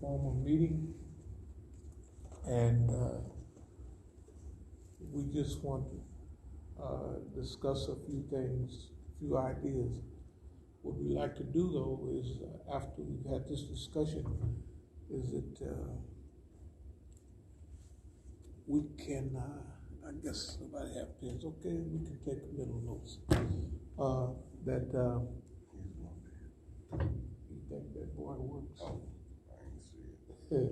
informal meeting, and we just want to discuss a few things, a few ideas. What we like to do, though, is after we've had this discussion, is that we can, I guess somebody have pens, okay, we can take mental notes. You think that boy works? Oh, I ain't see it. Yeah.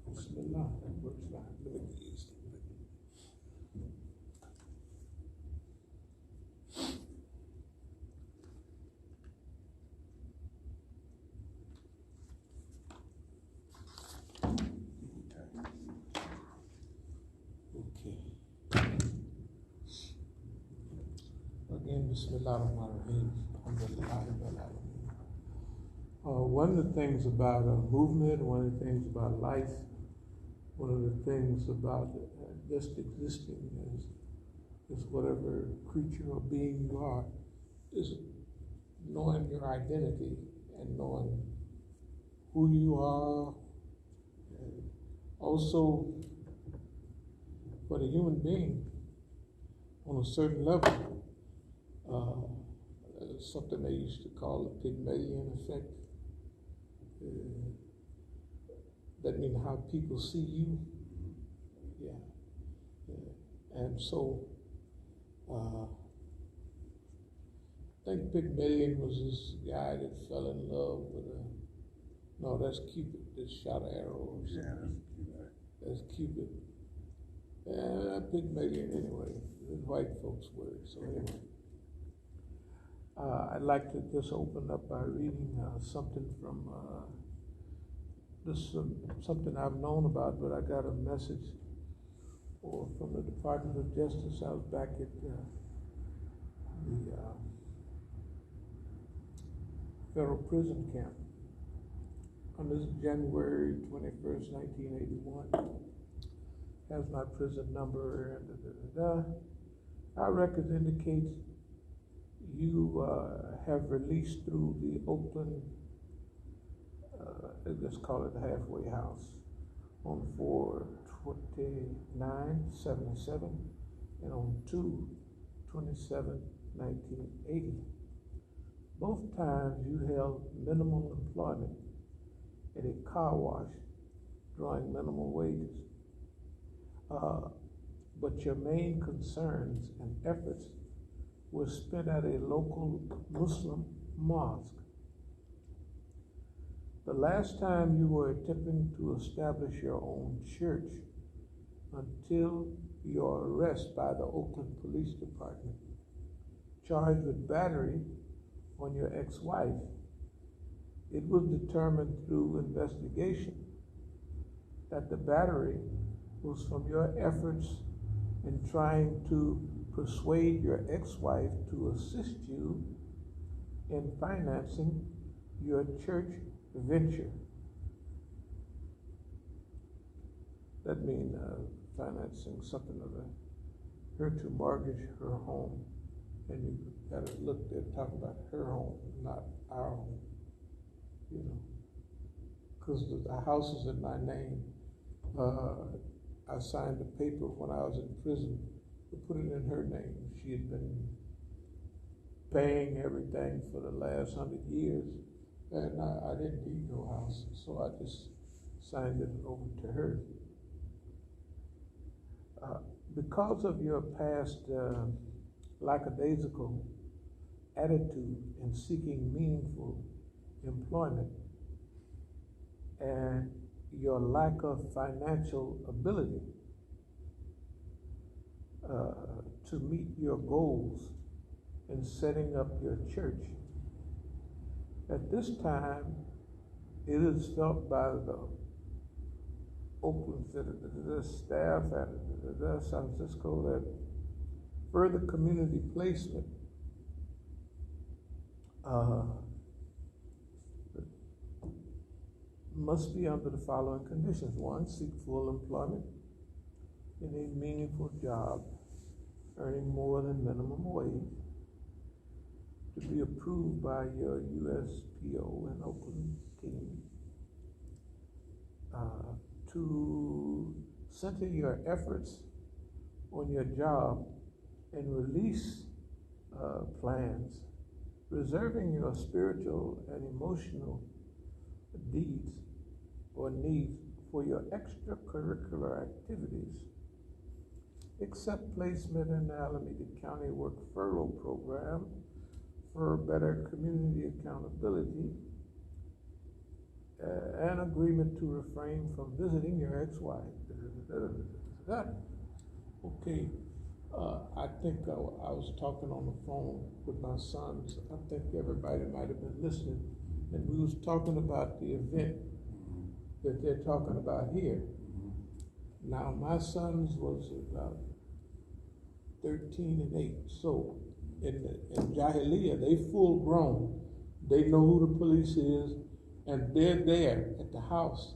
Bismillah, that works fine. Let me get used to it. Okay. Again, Bismillah ar-Rahman ar-Rahim. Alhamdulillah rabbil alamin. One of the things about a movement, one of the things about life, one of the things about just existing is whatever creature or being you are, is knowing your identity and knowing who you are. And also, for the human being, on a certain level, something they used to call the Pygmalion effect. That means how people see you. Yeah. And so, I think Pygmalion was this guy that fell in love with no, that's Cupid that shot an arrow. Yeah, that's Cupid. Yeah, Pygmalion anyway. The white folks' word. So anyway. I'd like to just open up by reading something from something I've known about, but I got a message from the Department of Justice. I was back at the federal prison camp on this January 21st, 1981. Has my prison number and I record indicates you have released through the Oakland, let's call it the halfway house, on 4/29/77 and on 2/27/1980. Both times you held minimal employment at a car wash, drawing minimal wages. But your main concerns and efforts were spent at a local Muslim mosque. The last time you were attempting to establish your own church until your arrest by the Oakland Police Department, charged with battery on your ex-wife. It was determined through investigation that the battery was from your efforts in trying to persuade your ex-wife to assist you in financing your church venture. That means financing something of her to mortgage her home. And you got to look there, talk about her home, not our home. You know, because the house is in my name. I signed a paper when I was in prison to put it in her name. She had been paying everything for the last 100 years, and I didn't need no house, so I just signed it over to her. Because of your past lackadaisical attitude in seeking meaningful employment and your lack of financial ability to meet your goals in setting up your church, at this time it is felt by the Oakland staff at San Francisco that further community placement must be under the following conditions. One, seek full employment in a meaningful job, earning more than minimum wage. to be approved by your USPO and Oakland team, to center your efforts on your job and release plans, reserving your spiritual and emotional deeds or needs for your extracurricular activities, accept placement in the Alameda County Work Furlough Program for better community accountability, an agreement to refrain from visiting your ex-wife. Okay, I think I was talking on the phone with my sons. I think everybody might have been listening, and we was talking about the event that they're talking about here. Now, my sons was about 13 and 8, so in Jahiliyyah, they full grown. They know who the police is, and they're there at the house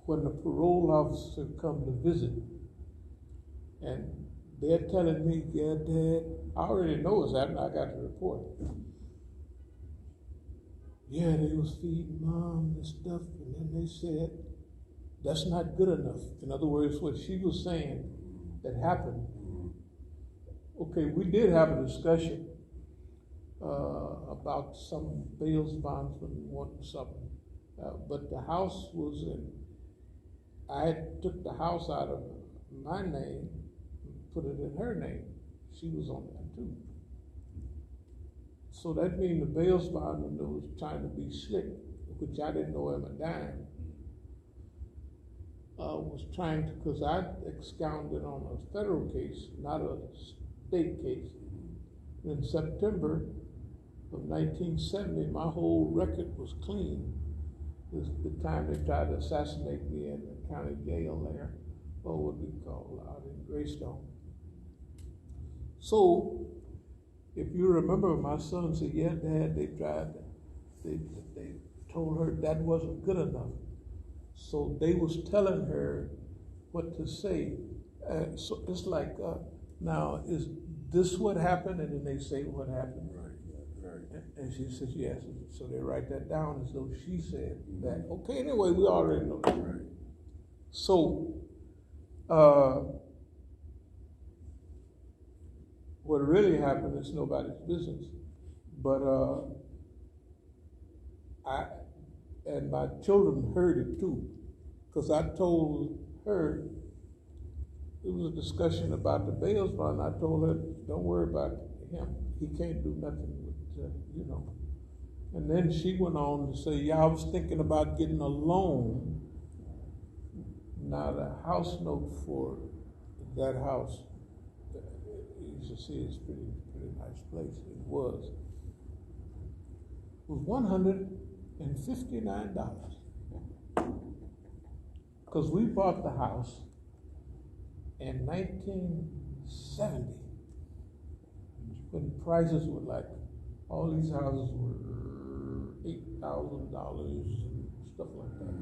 when the parole officer come to visit. And they're telling me, yeah, Dad, I already know what's happening. I got the report. Yeah, they was feeding Mom and stuff, and then they said, that's not good enough. In other words, what she was saying that happened. Okay, we did have a discussion about some bail bondsmen wanting something, but the house was in, I took the house out of my name, put it in her name. She was on that too. So that means the bail bondsman was trying to be slick, which I didn't know him a dime. Was trying to, because I expounded on a federal case, not a state case. In September of 1970, my whole record was clean. It was the time they tried to assassinate me in the county jail there, or what we call out in Greystone. So, if you remember, my son said, yeah, Dad, they told her that wasn't good enough. So they was telling her what to say. So it's like, now, is this what happened? And then they say what happened. Right. And she says, yes. So they write that down as though she said that. Okay, anyway, we already know that. Right. So, what really happened is nobody's business. But and my children heard it too, because I told her, it was a discussion about the bail bond. I told her, don't worry about him. He can't do nothing with, you know. And then she went on to say, yeah, I was thinking about getting a loan. Now the house note for that house, you should see it's pretty nice place. It was $159. Because we bought the house in 1970 when prices were like, all these houses were $8,000 and stuff like that.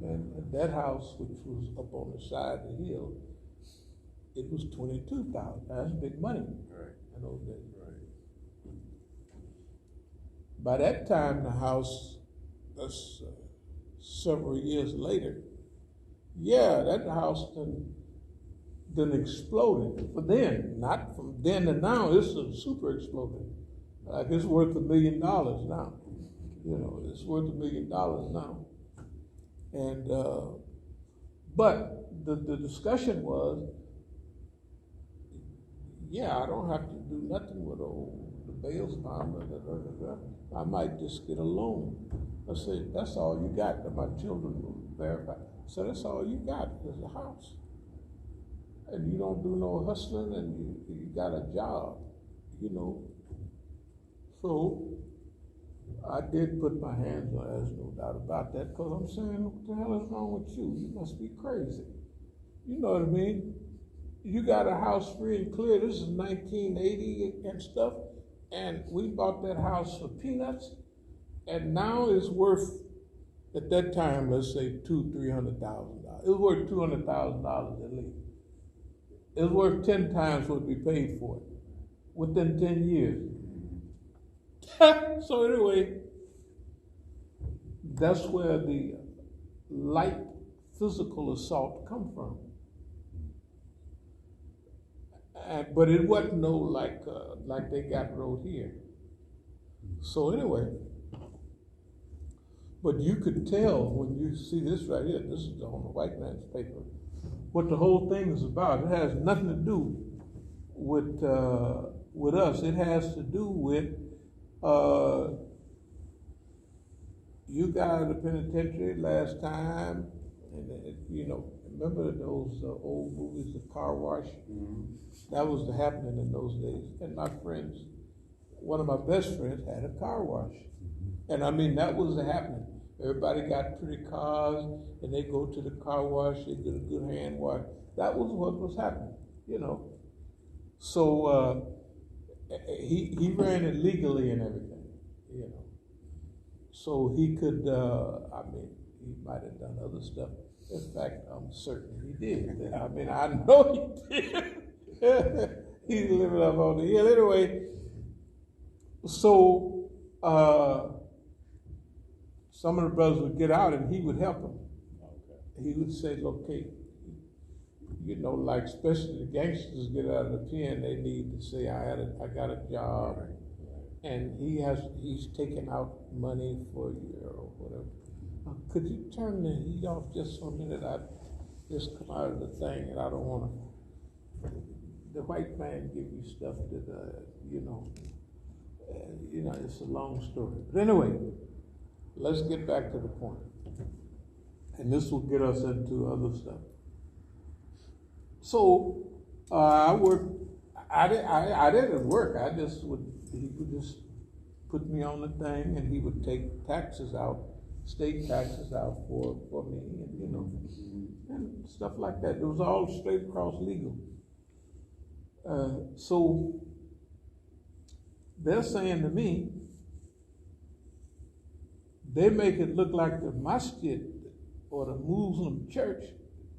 And that house, which was up on the side of the hill, it was $22,000. That's big money in those days. Right. By that time, the house, that's several years later, yeah, that house then exploded. But then, not from then to now, it's super exploded. Like it's worth $1 million now. You know, it's worth $1 million now. And, but the discussion was, yeah, I don't have to do nothing with the bail bond. I might just get a loan. I said, that's all you got. And my children will verify. So that's all you got is a house. And you don't do no hustling, and you got a job, you know. So I did put my hands on it, there's no doubt about that, because I'm saying, what the hell is wrong with you? You must be crazy. You know what I mean? You got a house free and clear. This is 1980 and stuff, and we bought that house for peanuts, and now it's worth, at that time, let's say $200,000-300,000. It was worth $200,000 at least. It was worth 10 times what we paid for it within 10 years. So anyway, that's where the light physical assault come from. But it wasn't no like they got wrote here. So anyway, but you could tell when you see this right here, this is on the white man's paper, what the whole thing is about. It has nothing to do with us. It has to do with you got out of the penitentiary last time, and remember those old movies, The Car Wash? Mm-hmm. That was the happening in those days. And my friends, one of my best friends had a car wash. Mm-hmm. And I mean, that was the happening. Everybody got pretty cars, and they go to the car wash, they get a good hand wash. That was what was happening, So he ran it legally and everything, So he could, he might have done other stuff. In fact, I'm certain he did. I mean, I know he did. He's living up on the hill. Anyway, so some of the brothers would get out and he would help them. Okay. He would say, look, Kate, like especially the gangsters get out of the pen, they need to say, I got a job. Right. And he's taking out money for you or whatever. Could you turn the heat off just for a minute? I just come out of the thing and I don't want to. The white man give you stuff that, it's a long story. But anyway, let's get back to the point. And this will get us into other stuff. So I worked. I didn't work. He would just put me on the thing, and he would take taxes out, state taxes out for me, and and stuff like that. It was all straight across legal. So they're saying to me, they make it look like the Masjid or the Muslim church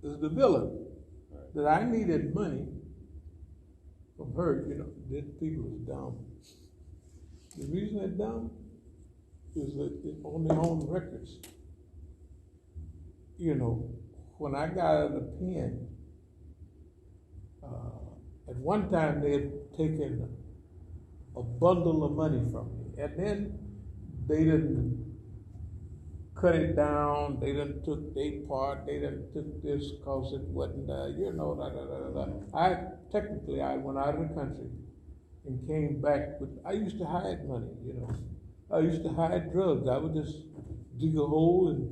is the villain. Right. That I needed money from her, these people is dumb. The reason they're dumb is that they only own records. When I got out of the pen, at one time they had taken a bundle of money from me, and then they didn't cut it down, they didn't took their part, they didn't took this because it wasn't, I went out of the country and came back, but I used to hide money, I used to hide drugs. I would just dig a hole and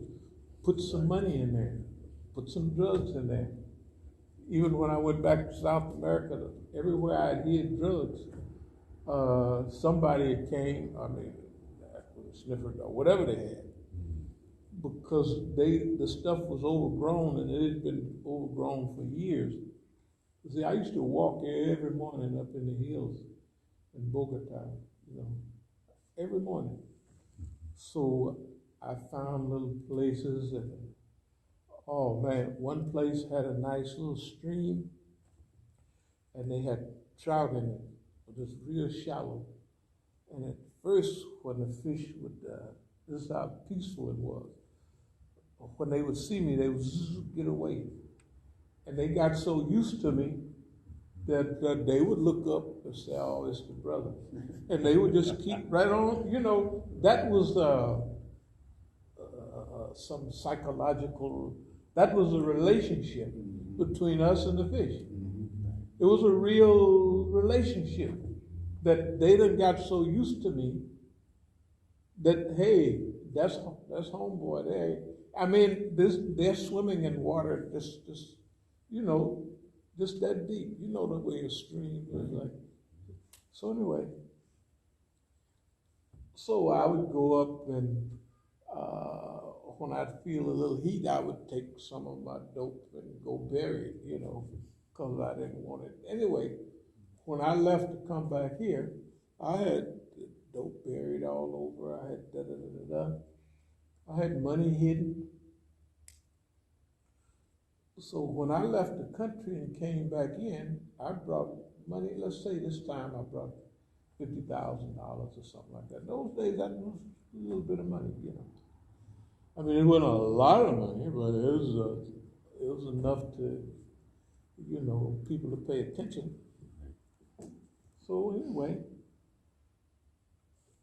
put some money in there, put some drugs in there. Even when I went back to South America, everywhere I hid drugs, somebody came, a sniffer or whatever they had, because the stuff was overgrown, and it had been overgrown for years. See, I used to walk every morning up in the hills in Bogota, every morning. So I found little places, and oh man, one place had a nice little stream, and they had trout in it, but it's real shallow. And at first, when the fish would, this is how peaceful it was. When they would see me, they would get away. And they got so used to me that they would look up and say, oh, it's the brother. And they would just keep right on. That was some psychological, that was a relationship between us and the fish. It was a real relationship that they done got so used to me that, hey, that's homeboy there. I mean, they're swimming in water just that deep. You know the way a stream is like. So anyway, so I would go up and when I'd feel a little heat, I would take some of my dope and go bury it, because I didn't want it. Anyway, when I left to come back here, I had dope buried all over. I had da-da-da-da-da. I had money hidden. So when I left the country and came back in, I brought money. Let's say this time I brought $50,000 or something like that. In those days, that was a little bit of money, you know. I mean, it wasn't a lot of money, but it was enough to, you know, people to pay attention. So anyway,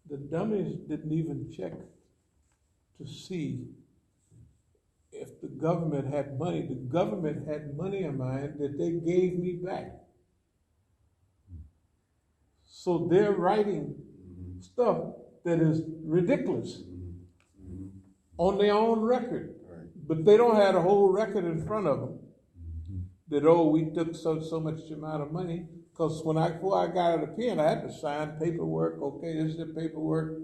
the dummies didn't even check to see if the government had money. The government had money of mine that they gave me back. So they're writing stuff that is ridiculous on their own record. Right. But they don't have a whole record in front of them that, oh, we took so much amount of money. Because before I got out of the pen, I had to sign paperwork. Okay, this is the paperwork.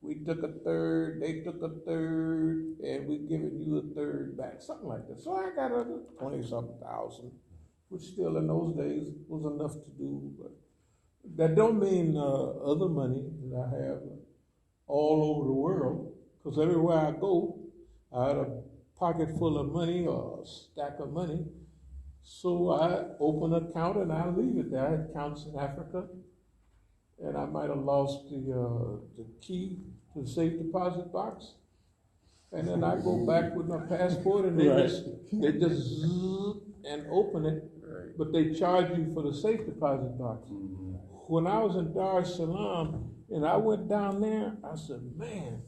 We took a third, they took a third, and we're giving you a third back, something like that. So I got 20-something thousand, which still in those days was enough to do. But that don't mean other money that I have all over the world, because everywhere I go, I had a pocket full of money or a stack of money. So I open an account and I leave it there. I had accounts in Africa, and I might have lost the key to the safe deposit box. And then I go back with my passport and they just zzz and open it, but they charge you for the safe deposit box. When I was in Dar es Salaam and I went down there, I said, man,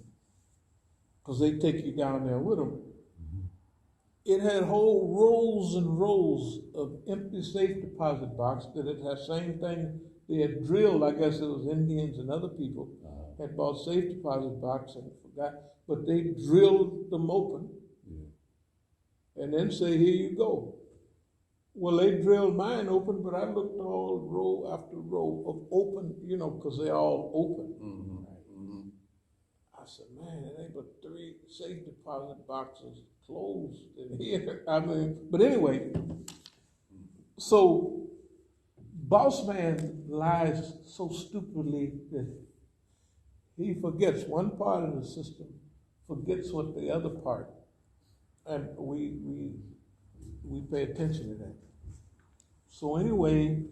because they take you down there with them. It had whole rows and rows of empty safe deposit box that it had same thing. They had drilled, I guess it was Indians and other people, had bought safe deposit box and forgot, but they drilled them open and then say, here you go. Well, they drilled mine open, but I looked all row after row of open, you know, because they're all open. I said, man, it ain't but 3 safe deposit boxes closed in here. I mean, but anyway, so boss man lies so stupidly that he forgets one part of the system, forgets what the other part, and we pay attention to that. So anyway,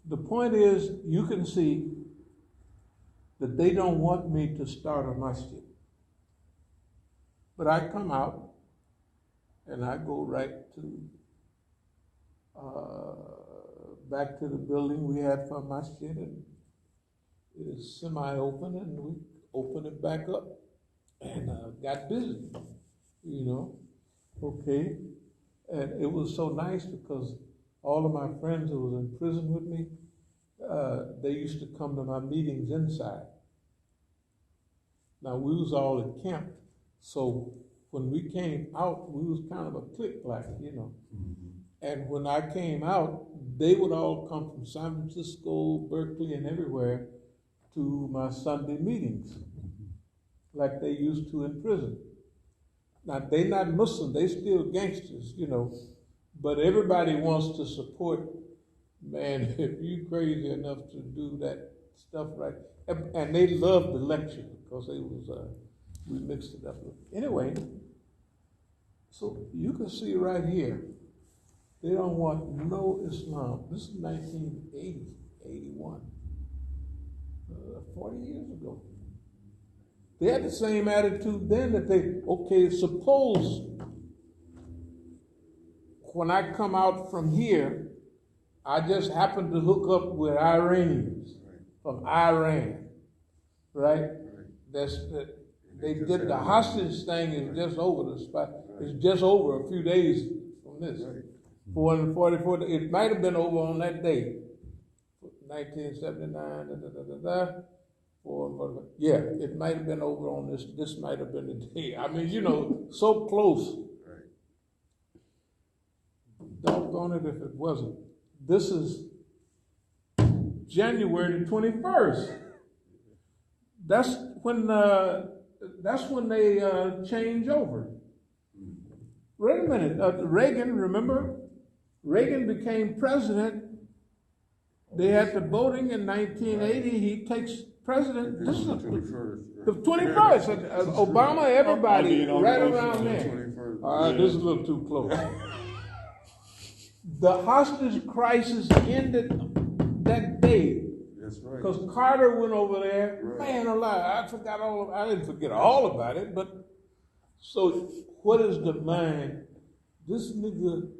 the point is, you can see that they don't want me to start a masjid. But I come out and I go right to back to the building we had for masjid, and it is semi-open, and we open it back up and got busy, you know. Okay, and it was so nice because all of my friends who was in prison with me, they used to come to my meetings inside. Now we was all at camp, so when we came out, we was kind of a clique-clack, you know. And when I came out, they would all come from San Francisco, Berkeley, and everywhere to my Sunday meetings, like they used to in prison. Now, they not Muslim, they still gangsters, you know, but everybody wants to support, man, if you crazy enough to do that stuff right. And they loved the lecture because it was, we mixed it up. Anyway, so you can see right here, they don't want no Islam. This is 1980, 81, 40 years ago. They had the same attitude then that suppose when I come out from here, I just happen to hook up with Iranians from Iran, right? They did the hostage thing is just over the spot. It's just over a few days from this. 444, it might have been over on that day, 1979, yeah, it might have been over on this might have been the day. I mean, you know, so close. Doggone it if it wasn't. This is January the 21st. That's when they change over. Wait a minute, Reagan, remember? Reagan became president. They had the voting in 1980. He takes president. This is the 21st. Obama, everybody, right around there. All right, this is a little too close. The hostage crisis ended that day. That's right. Because Carter went over there. Right. Man alive, I didn't forget all about it, but so what is the mind? This nigga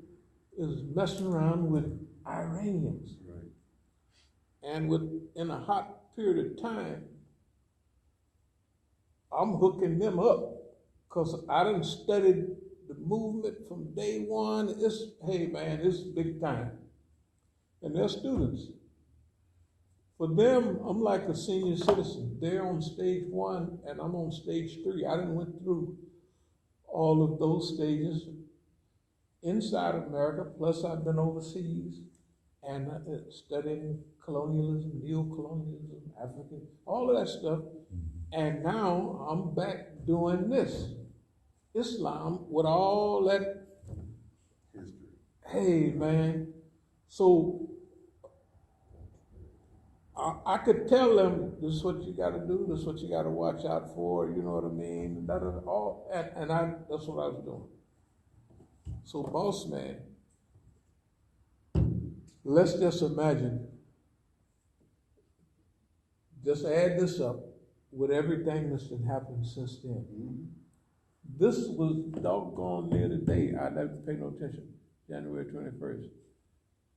is messing around with Iranians. Right. And in a hot period of time, I'm hooking them up because I done studied the movement from day one. Hey man, it's big time. And they're students. For them, I'm like a senior citizen. They're on stage 1 and I'm on stage 3. I done went through all of those stages inside America, plus I've been overseas and studying colonialism, neo-colonialism, African, all of that stuff. And now I'm back doing this. Islam with all that History. Hey man, so I could tell them this is what you got to do, this is what you got to watch out for. You know what I mean? That's what I was doing. So, boss man, let's just imagine. Just add this up with everything that's been happening since then. Mm-hmm. This was doggone near the day. I never paid no attention. January 21st.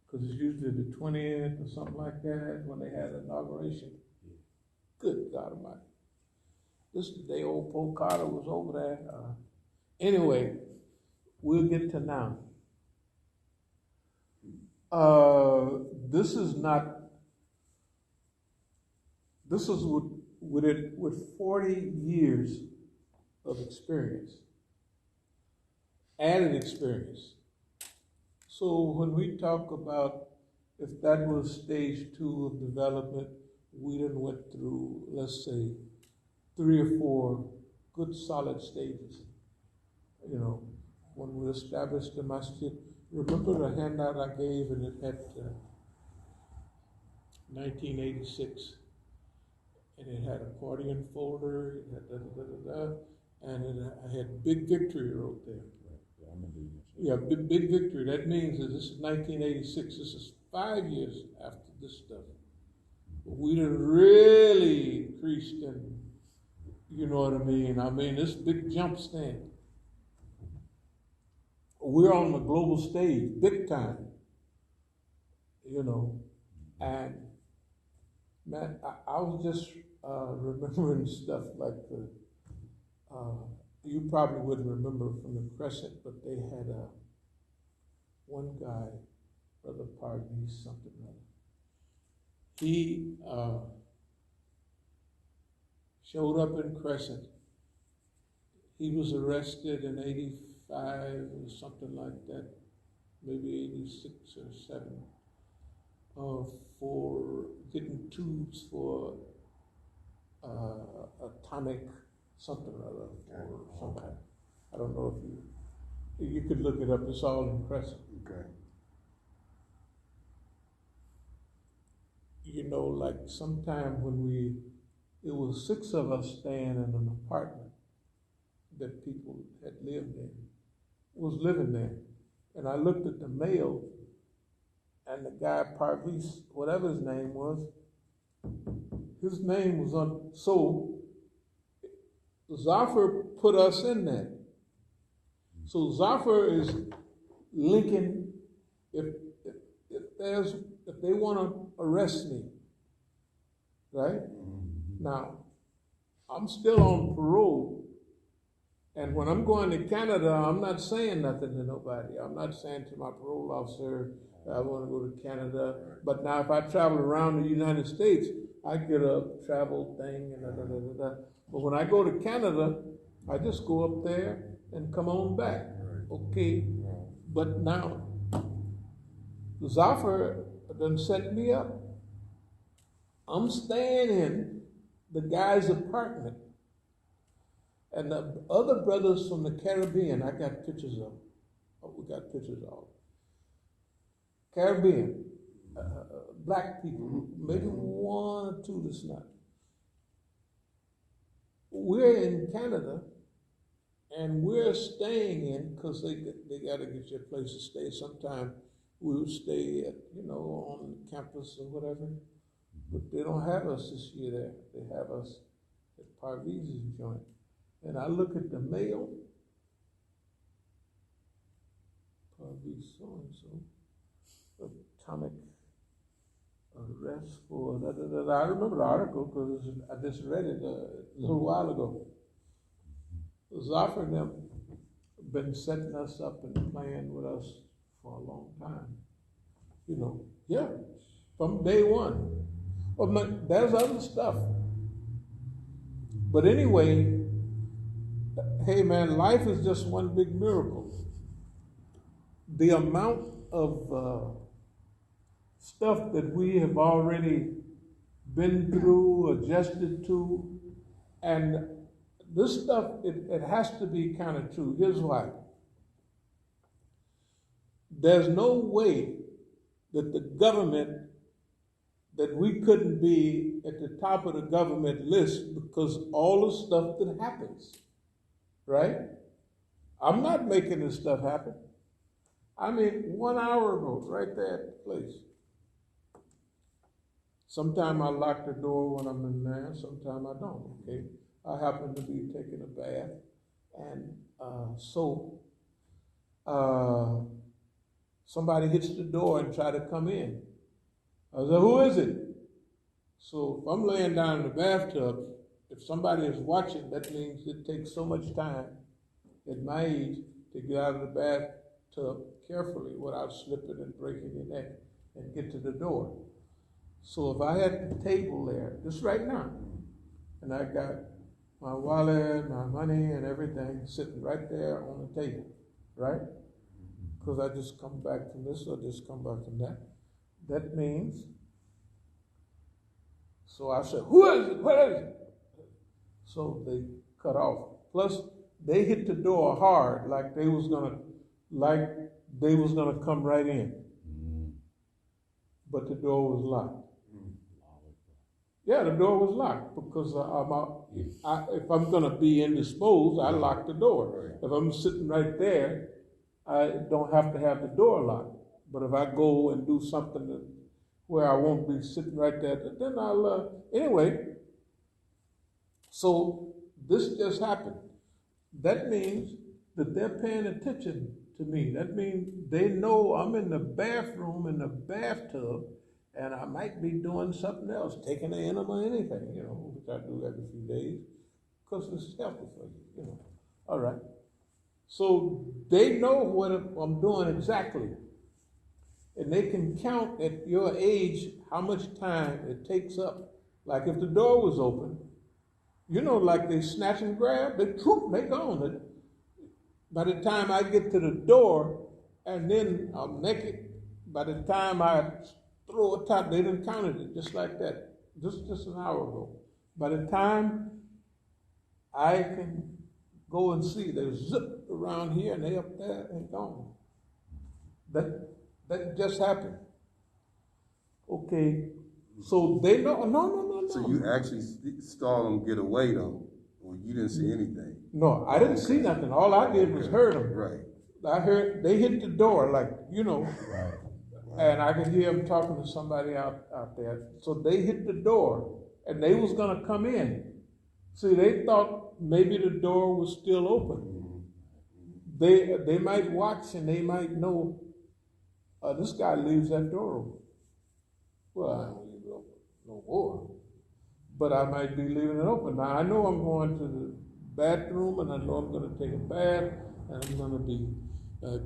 Because it's usually the 20th or something like that when they had an inauguration. Good God Almighty. This is the day old Paul Carter was over there. Anyway, we'll get to now. This is with 40 years of experience, added experience. So when we talk about if that was stage 2 of development, we done went through, let's say, 3 or 4 good solid stages. You know, when we established the Masjid, remember the handout I gave and it had 1986, and it had accordion folder, it had and I had Big Victory wrote there. Yeah, big victory. That means that this is 1986. This is 5 years after this stuff. We done really increased in, you know what I mean? I mean, this big jump stand. We're on the global stage, big time. You know, and man, I was just remembering stuff like you probably wouldn't remember from the Crescent, but they had one guy, Brother Pardee, something like that. He showed up in Crescent. He was arrested in 85 or something like that, maybe 86 or 7, for getting tubes for atomic something or other, or something. I don't know if you could look it up. It's all in Crescent. Okay. You know, like sometime when it was 6 of us staying in an apartment that people had lived in, was living there. And I looked at the mail, and the guy, Parvis, whatever his name was, his name was on, so Zafar put us in there. So Zafar is linking, if they want to arrest me, right? Now, I'm still on parole, and when I'm going to Canada, I'm not saying nothing to nobody. I'm not saying to my parole officer, I want to go to Canada. But now if I travel around the United States, I get a travel thing and da. But when I go to Canada, I just go up there and come on back. Okay. But now, Zafar done set me up. I'm staying in the guy's apartment. And the other brothers from the Caribbean, I got pictures of. We got pictures of. Caribbean, black people, maybe 1 or 2 that's not. We're in Canada, and we're staying in, because they got to get you a place to stay. Sometime we would stay at, on campus or whatever. But they don't have us this year there. They have us at Parvise's joint. And I look at the mail, Parvise so-and-so, atomic arrest for da. I remember the article because I just read it a little while ago. Zafar and them been setting us up and playing with us for a long time. You know, yeah, from day one. But there's other stuff. But anyway, hey man, life is just one big miracle. The amount of stuff that we have already been through, adjusted to, and this stuff, it has to be kind of true. Here's why. There's no way that the government, that we couldn't be at the top of the government list because all the stuff that happens, right? I'm not making this stuff happen. I mean, 1 hour ago, right there at the place. Sometime I lock the door when I'm in there, sometime I don't, okay? I happen to be taking a bath, and somebody hits the door and try to come in. I said, who is it? So if I'm laying down in the bathtub, if somebody is watching, that means it takes so much time at my age to get out of the bathtub carefully without slipping and breaking your neck and get to the door. So if I had the table there, just right now, and I got my wallet, my money, and everything sitting right there on the table, right? Because I just come back from this or just come back from that. That means, so I said, who is it? What is it? So they cut off. Plus, they hit the door hard, like they was gonna come right in. But the door was locked. Yeah, the door was locked because if I'm going to be indisposed, I lock the door. If I'm sitting right there, I don't have to have the door locked. But if I go and do something where I won't be sitting right there, then I'll, anyway. So this just happened. That means that they're paying attention to me. That means they know I'm in the bathroom, in the bathtub, and I might be doing something else, taking an enema or anything, which I do every few days, because it's healthy for you, All right. So they know what I'm doing exactly. And they can count at your age how much time it takes up. Like if the door was open, like they snatch and grab, they gone. By the time I get to the door, and then I'm naked, by the time I throw a top, they done counted it just like that, just an hour ago. By the time I can go and see, they zip around here and they up there and gone. That just happened. Okay, so they know, no. So you actually saw them get away though, or you didn't see anything? No, I didn't see nothing. All I did was heard them. Right. I heard, they hit the door like, Right. And I could hear them talking to somebody out there. So they hit the door, and they was gonna come in. See, they thought maybe the door was still open. They might watch and they might know, this guy leaves that door open. Well, I don't leave it open no more, but I might be leaving it open. Now I know I'm going to the bathroom, and I know I'm gonna take a bath, and I'm gonna be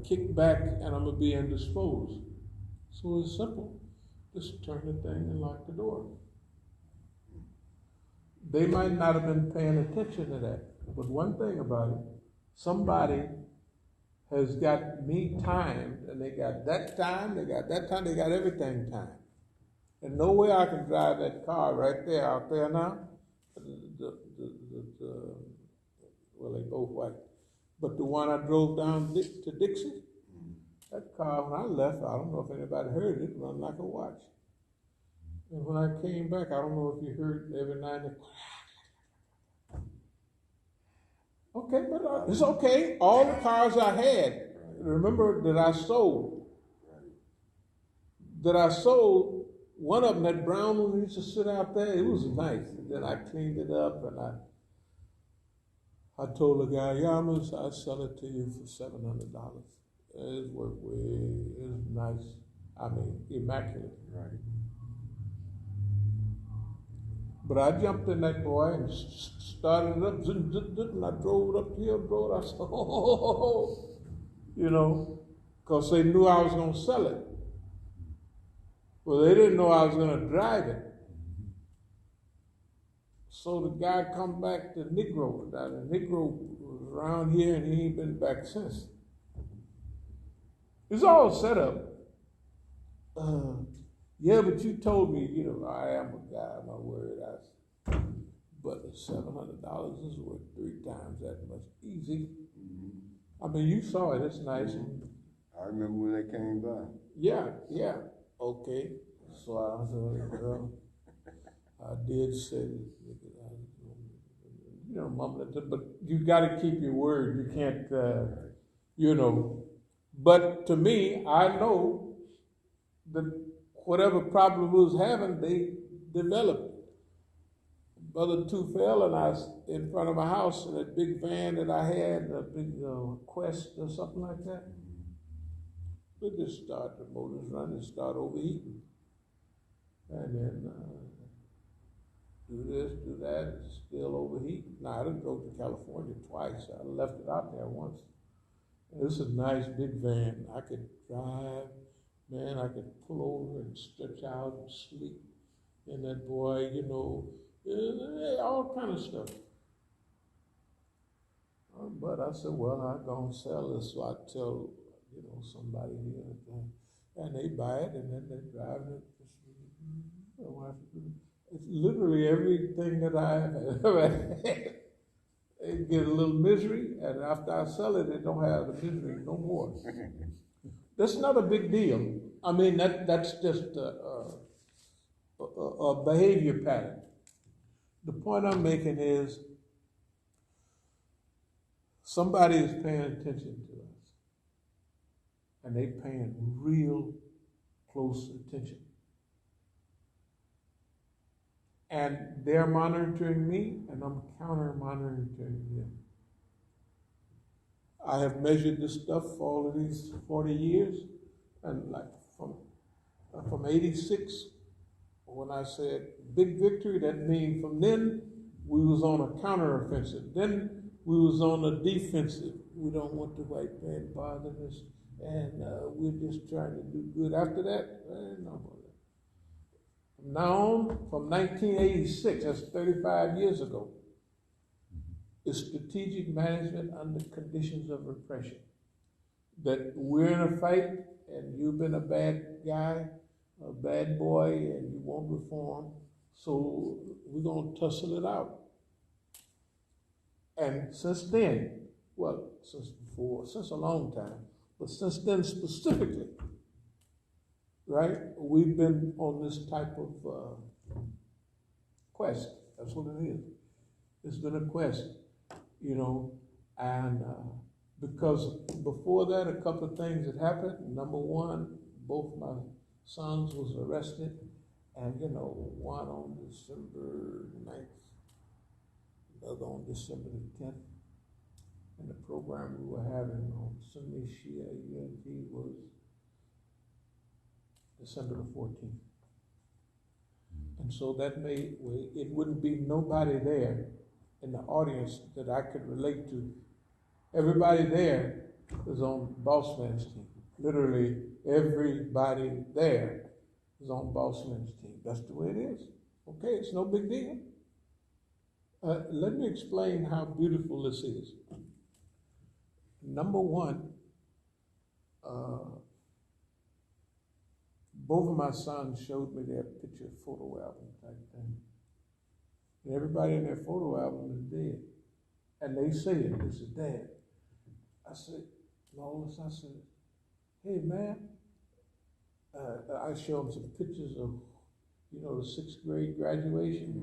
kicked back, and I'm gonna be indisposed. So it's simple. Just turn the thing and lock the door. They might not have been paying attention to that. But one thing about it, somebody has got me timed, and they got that time, they got everything timed. And no way I can drive that car right there, out there now. Well, they both white. But the one I drove down to Dixie, that car, when I left, I don't know if anybody heard it, run like a watch. And when I came back, I don't know if you heard every night. Okay, but it's okay. All the cars I had, remember that I sold, one of them, that brown one, used to sit out there. It was nice. And then I cleaned it up, and I told the guy, yeah, I'll sell it to you for $700. It's worth way. It's nice. I mean, immaculate. Right. But I jumped in that boy and started it up, and I drove it up the hill, drove it. I said, oh, you know, because they knew I was going to sell it. Well, they didn't know I was going to drive it. So the guy come back to Negro. The Negro was around here, and he ain't been back since. It's all set up. Yeah, but you told me, you know, I am a guy, my word. But $700 is worth 3 times that much. Easy. I mean, you saw it. It's nice. I remember when they came by. Yeah. Okay. So I said, well, I did say, you know, mumbling, but you got to keep your word. You can't, you know. But to me, I know that whatever problem we was having, they developed. Brother Tufel and I in front of my house in a big van that I had, a big Quest or something like that. We just start the motors running, start overheating. And then do this, do that, it's still overheating. Now, I done drove to California twice. I left it out there once. And this is a nice big van. I could drive, man, I could pull over and stretch out and sleep in that boy, you know, all kind of stuff. But I said, well, I'm going to sell this, so I tell, you know, somebody here, and they buy it, and then they drive it. It's literally everything that I ever had. They get a little misery, and after I sell it, they don't have the misery no more. That's not a big deal. I mean, that's just a behavior pattern. The point I'm making is somebody is paying attention to us, and they paying real close attention. And they're monitoring me, and I'm counter-monitoring them. I have measured this stuff for all of these 40 years, and like from 86, when I said big victory, that means from then we was on a counter-offensive. Then we was on a defensive. We don't want the white man bothering us, and we're just trying to do good. After that, no more. Now on, from 1986, that's 35 years ago, is strategic management under conditions of repression. That we're in a fight, and you've been a bad guy, a bad boy, and you won't reform, so we're going to tussle it out. And since then, well, since a long time, but since then specifically, right, we've been on this type of quest. That's what it is. It's been a quest, you know, and because before that, a couple of things had happened. Number one, both my sons was arrested, and, you know, one on December 9th, the other on December the 10th. And the program we were having on Sunday Shia UNT was December the 14th. And so that made, it wouldn't be nobody there in the audience that I could relate to. Everybody there was on Boss Man's team. Literally everybody there is on Boss Man's team. That's the way it is. Okay, it's no big deal. Let me explain how beautiful this is. Number one, both of my sons showed me their picture photo album type thing. And everybody in their photo album is dead. And they say it, they said, Dad. I said, Lois, I said, hey man, I showed them some pictures of, you know, the 6th grade graduation,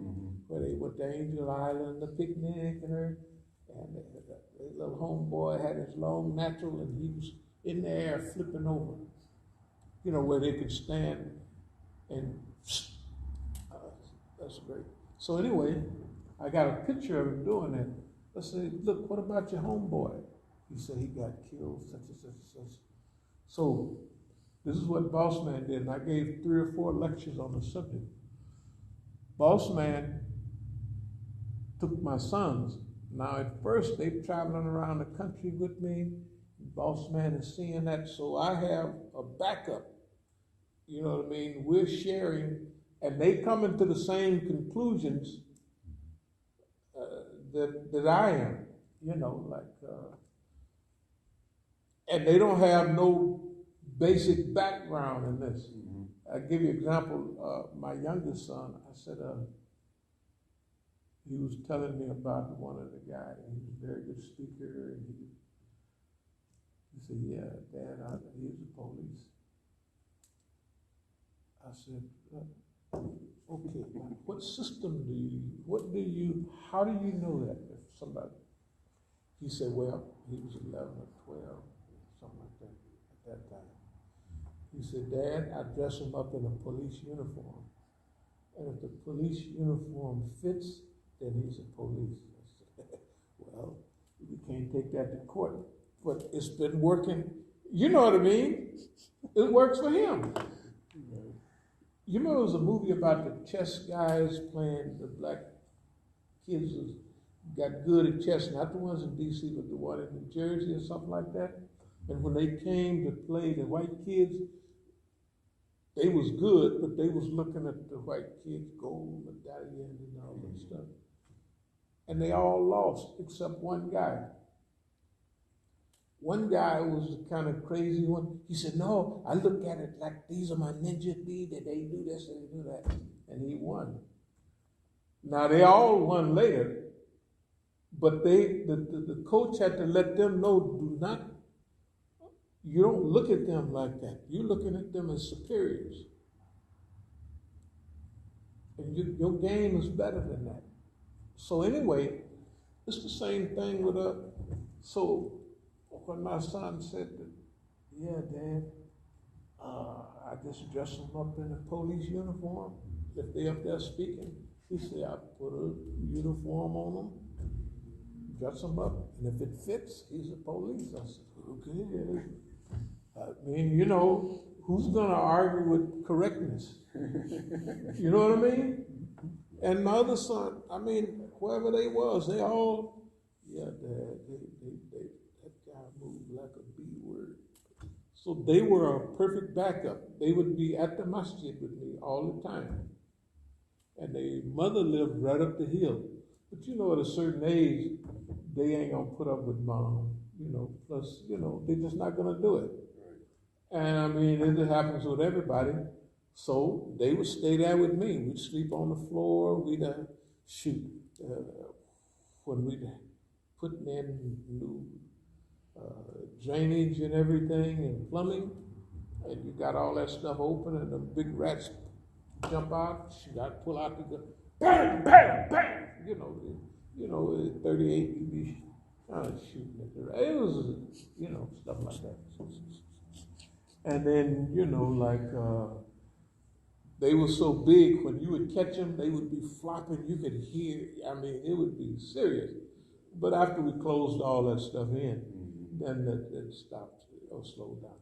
where they went to Angel Island, the picnic, and the little homeboy had his long natural, and he was in the air flipping over. You know, where they could stand and That's great. So anyway, I got a picture of him doing that. I said, look, what about your homeboy? He said he got killed, such and such and such. So this is what Boss Man did, and I gave 3 or 4 lectures on the subject. Boss Man took my sons. Now at first they traveling around the country with me. Boss Man is seeing that, so I have a backup. You know what I mean? We're sharing, and they coming to the same conclusions that I am. You know, like, and they don't have no basic background in this. I'll give you an example. My youngest son, I said, he was telling me about one of the guys, and he was a very good speaker, and he said, yeah, Dad, he was the police. I said, okay, what system how do you know that? If somebody, he said, well, he was 11 or 12, something like that at that time. He said, Dad, I dress him up in a police uniform. And if the police uniform fits, then he's a police. I said, well, we can't take that to court. But it's been working. You know what I mean? It works for him. You know, there was a movie about the chess guys playing the black kids who got good at chess, not the ones in D.C., but the one in New Jersey or something like that. And when they came to play the white kids, they was good, but they was looking at the white kids' gold medallion and all that stuff. And they all lost, except one guy. One guy was the kind of crazy one. He said, no, I look at it like these are my ninja feet, that they do this and they do that. And he won. Now, they all won later, but the coach had to let them know, you don't look at them like that. You're looking at them as superiors. And your game is better than that. So anyway, it's the same thing with so when my son said that, yeah, Dad, I just dress them up in a police uniform. If they up there speaking, he said, I put a uniform on them, dress them up, and if it fits, he's a police. I said, okay. I mean, you know, who's going to argue with correctness? You know what I mean? And my other son, I mean, whoever they was, they all, yeah, Dad, that guy moved like a B word. So they were a perfect backup. They would be at the Masjid with me all the time. And their mother lived right up the hill. But you know, at a certain age, they ain't gonna put up with Mom, you know, plus, you know, they're just not gonna do it. And I mean, it happens with everybody. So they would stay there with me. We'd sleep on the floor. We'd when we'd putting in new drainage and everything and plumbing, and you got all that stuff open and the big rats jump out. She got to pull out the gun. Bam, bam, bam. You know, 38, you'd be shooting at the rat. It was, you know, stuff like that. And then, you know, like, they were so big, when you would catch them, they would be flopping. You could hear, I mean, it would be serious. But after we closed all that stuff in, then it stopped or slowed down.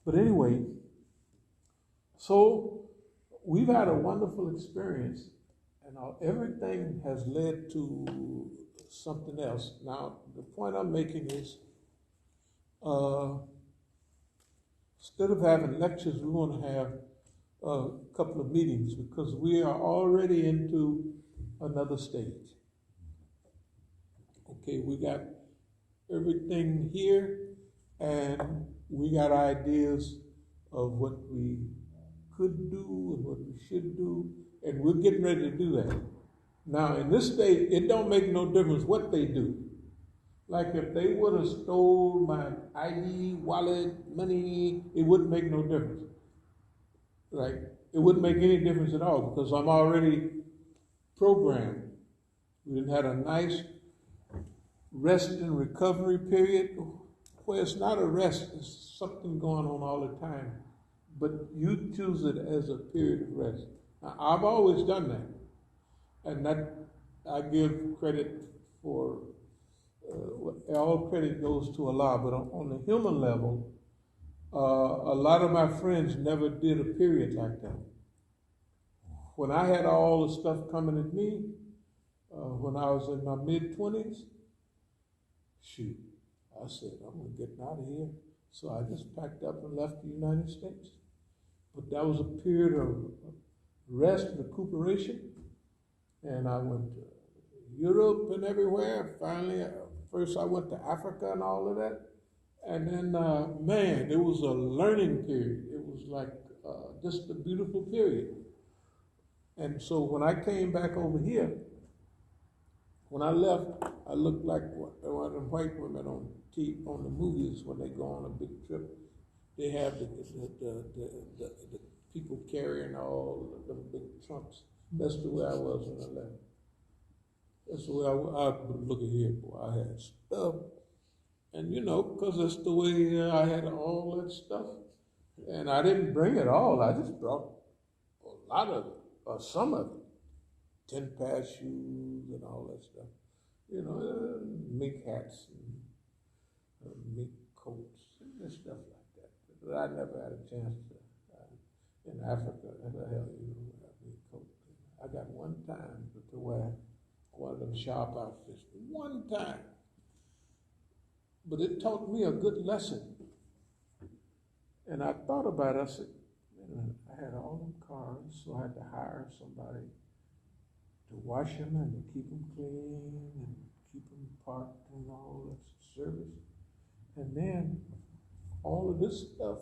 But anyway, so we've had a wonderful experience, and everything has led to something else. Now, the point I'm making is, instead of having lectures, we want to have a couple of meetings, because we are already into another stage. Okay, we got everything here, and we got ideas of what we could do and what we should do, and we're getting ready to do that. Now, in this state, it don't make no difference what they do. Like if they would have stole my ID, wallet, money, it wouldn't make no difference. Like, it wouldn't make any difference at all, because I'm already programmed. We done had a nice rest and recovery period, where it's not a rest, it's something going on all the time. But you choose it as a period of rest. I've always done that, and that I give credit for. All credit goes to Allah, but on the human level, a lot of my friends never did a period like that. When I had all the stuff coming at me, when I was in my mid-20s, shoot, I said, I'm going to get out of here. So I just packed up and left the United States. But that was a period of rest and recuperation. And I went to Europe and everywhere. Finally, first I went to Africa and all of that. And then, man, it was a learning period. It was like just a beautiful period. And so when I came back over here, when I left, I looked like one of them white women on the movies when they go on a big trip. They have the people carrying all the big trunks. That's the way I was when I left. That's the way I look at here, boy. I had stuff. And because that's the way I had all that stuff. And I didn't bring it all. I just brought a lot of it, or some of it. 10 pair of shoes and all that stuff. Mink hats and mink coats and stuff like that. But I never had a chance to, in Africa, never held a mink coat. I got one time to wear one of them sharp outfits. One time. But it taught me a good lesson. And I thought about it. I said, I had all them cars, so I had to hire somebody to wash them and to keep them clean and keep them parked and all that service. And then all of this stuff.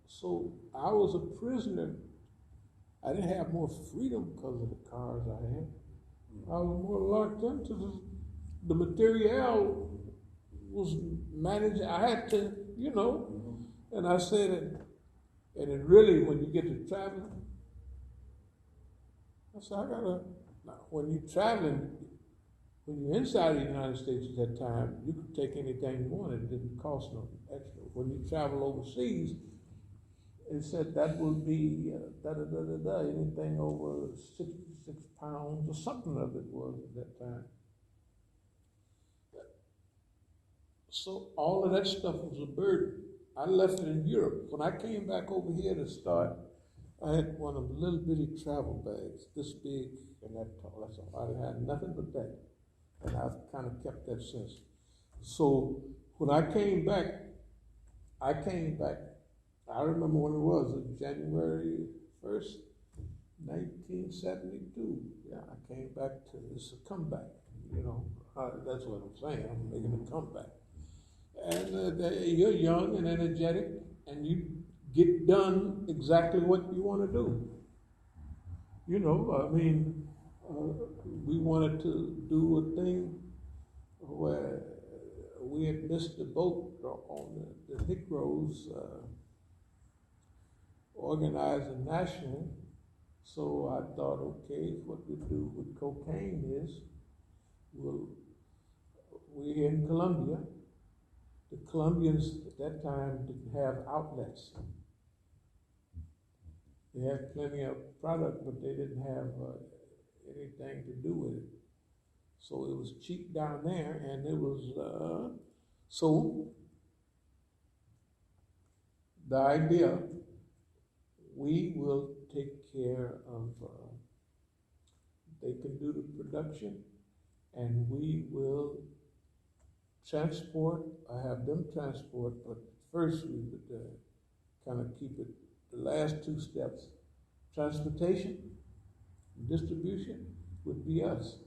So I was a prisoner. I didn't have more freedom because of the cars I had. I was more locked into the material was managed. I had to, and I said it, and it really, when you get to traveling, I said, when you're traveling, when you're inside the United States at that time, you could take anything you wanted. It didn't cost no extra. When you travel overseas, it said that would be anything over 66 pounds or something of it was at that time. So all of that stuff was a burden. I left it in Europe. When I came back over here to start, I had one of the little bitty travel bags, this big and that tall. That's all. I had nothing but that. And I've kind of kept that since. So when I came back, I remember when it was, January 1st, 1972. Yeah, I came back to, it's a comeback, that's what I'm saying, I'm making a comeback. And you're young and energetic, and you get done exactly what you want to do. We wanted to do a thing where we had missed the boat on the Negroes organizing nationally. So I thought, okay, what we do with cocaine is, we're here in Colombia. The Colombians at that time didn't have outlets. They had plenty of product, but they didn't have anything to do with it. So it was cheap down there, and it was, so the idea, we will take care of, they can do the production, and we will transport, I have them transport, but first we would kind of keep it, the last two steps, transportation, distribution would be us.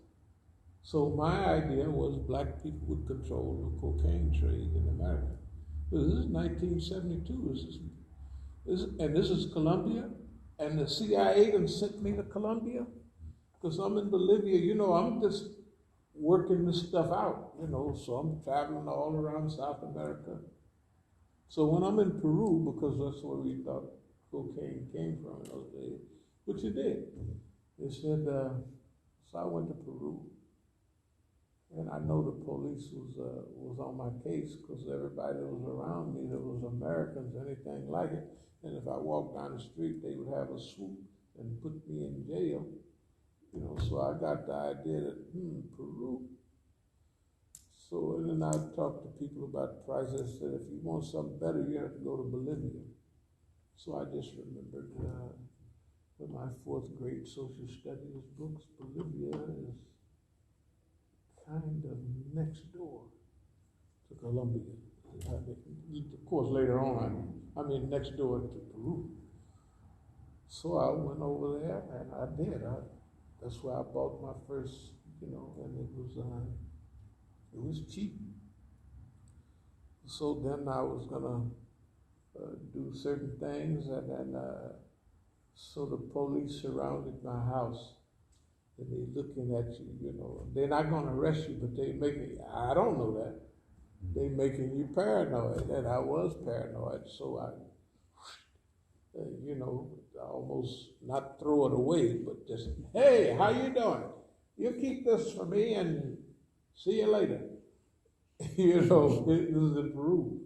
So my idea was black people would control the cocaine trade in America. But this is 1972, this is Colombia, and the CIA done sent me to Colombia, because I'm in Bolivia, I'm just working this stuff out, so I'm traveling all around South America. So when I'm in Peru, because that's where we thought cocaine came from in those days, which it did. They said, so I went to Peru, and I know the police was on my case because everybody that was around me that was Americans, anything like it, and if I walked down the street, they would have a swoop and put me in jail. So I got the idea that, Peru. So, and then I talked to people about prices. I said, if you want something better, you have to go to Bolivia. So I just remembered with my fourth grade social studies books, Bolivia is kind of next door to Colombia. Of course, later on, next door to Peru. So I went over there and I did. That's where I bought my first, and it was cheap. So then I was gonna do certain things, and then so the police surrounded my house, and they looking at you. They're not gonna arrest you, but they making. I don't know that. They making you paranoid, and I was paranoid. So I almost not throw it away, but just, hey, how you doing? You keep this for me and see you later. This is in Peru.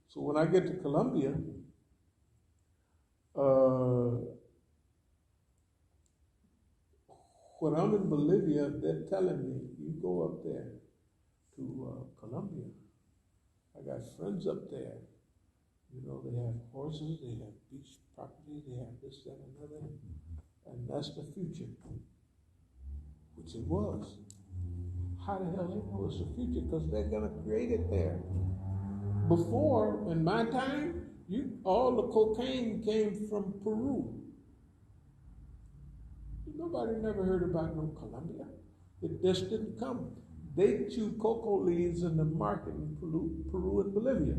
So when I get to Colombia, when I'm in Bolivia, they're telling me, you go up there to Colombia. I got friends up there. They have horses, they have beach property, they have this, that, and another, and that's the future, which it was. How the hell they know it's the future? Because they're gonna create it there. Before, in my time, all the cocaine came from Peru. Nobody never heard about no Colombia. It just didn't come. They chew cocoa leaves in the market in Peru and Bolivia.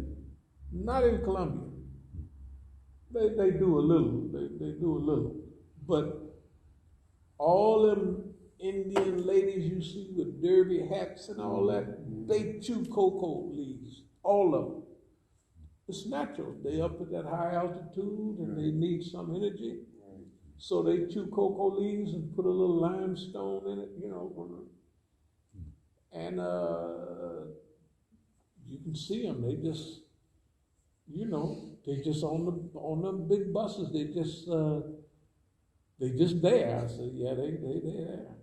Not in Colombia. They do a little. They do a little. But all them Indian ladies you see with derby hats and all that, they chew cocoa leaves. All of them. It's natural. They up at that high altitude and they need some energy. So they chew cocoa leaves and put a little limestone in it, and you can see them. They just, they just on the big buses. They just there. I said, yeah, they there.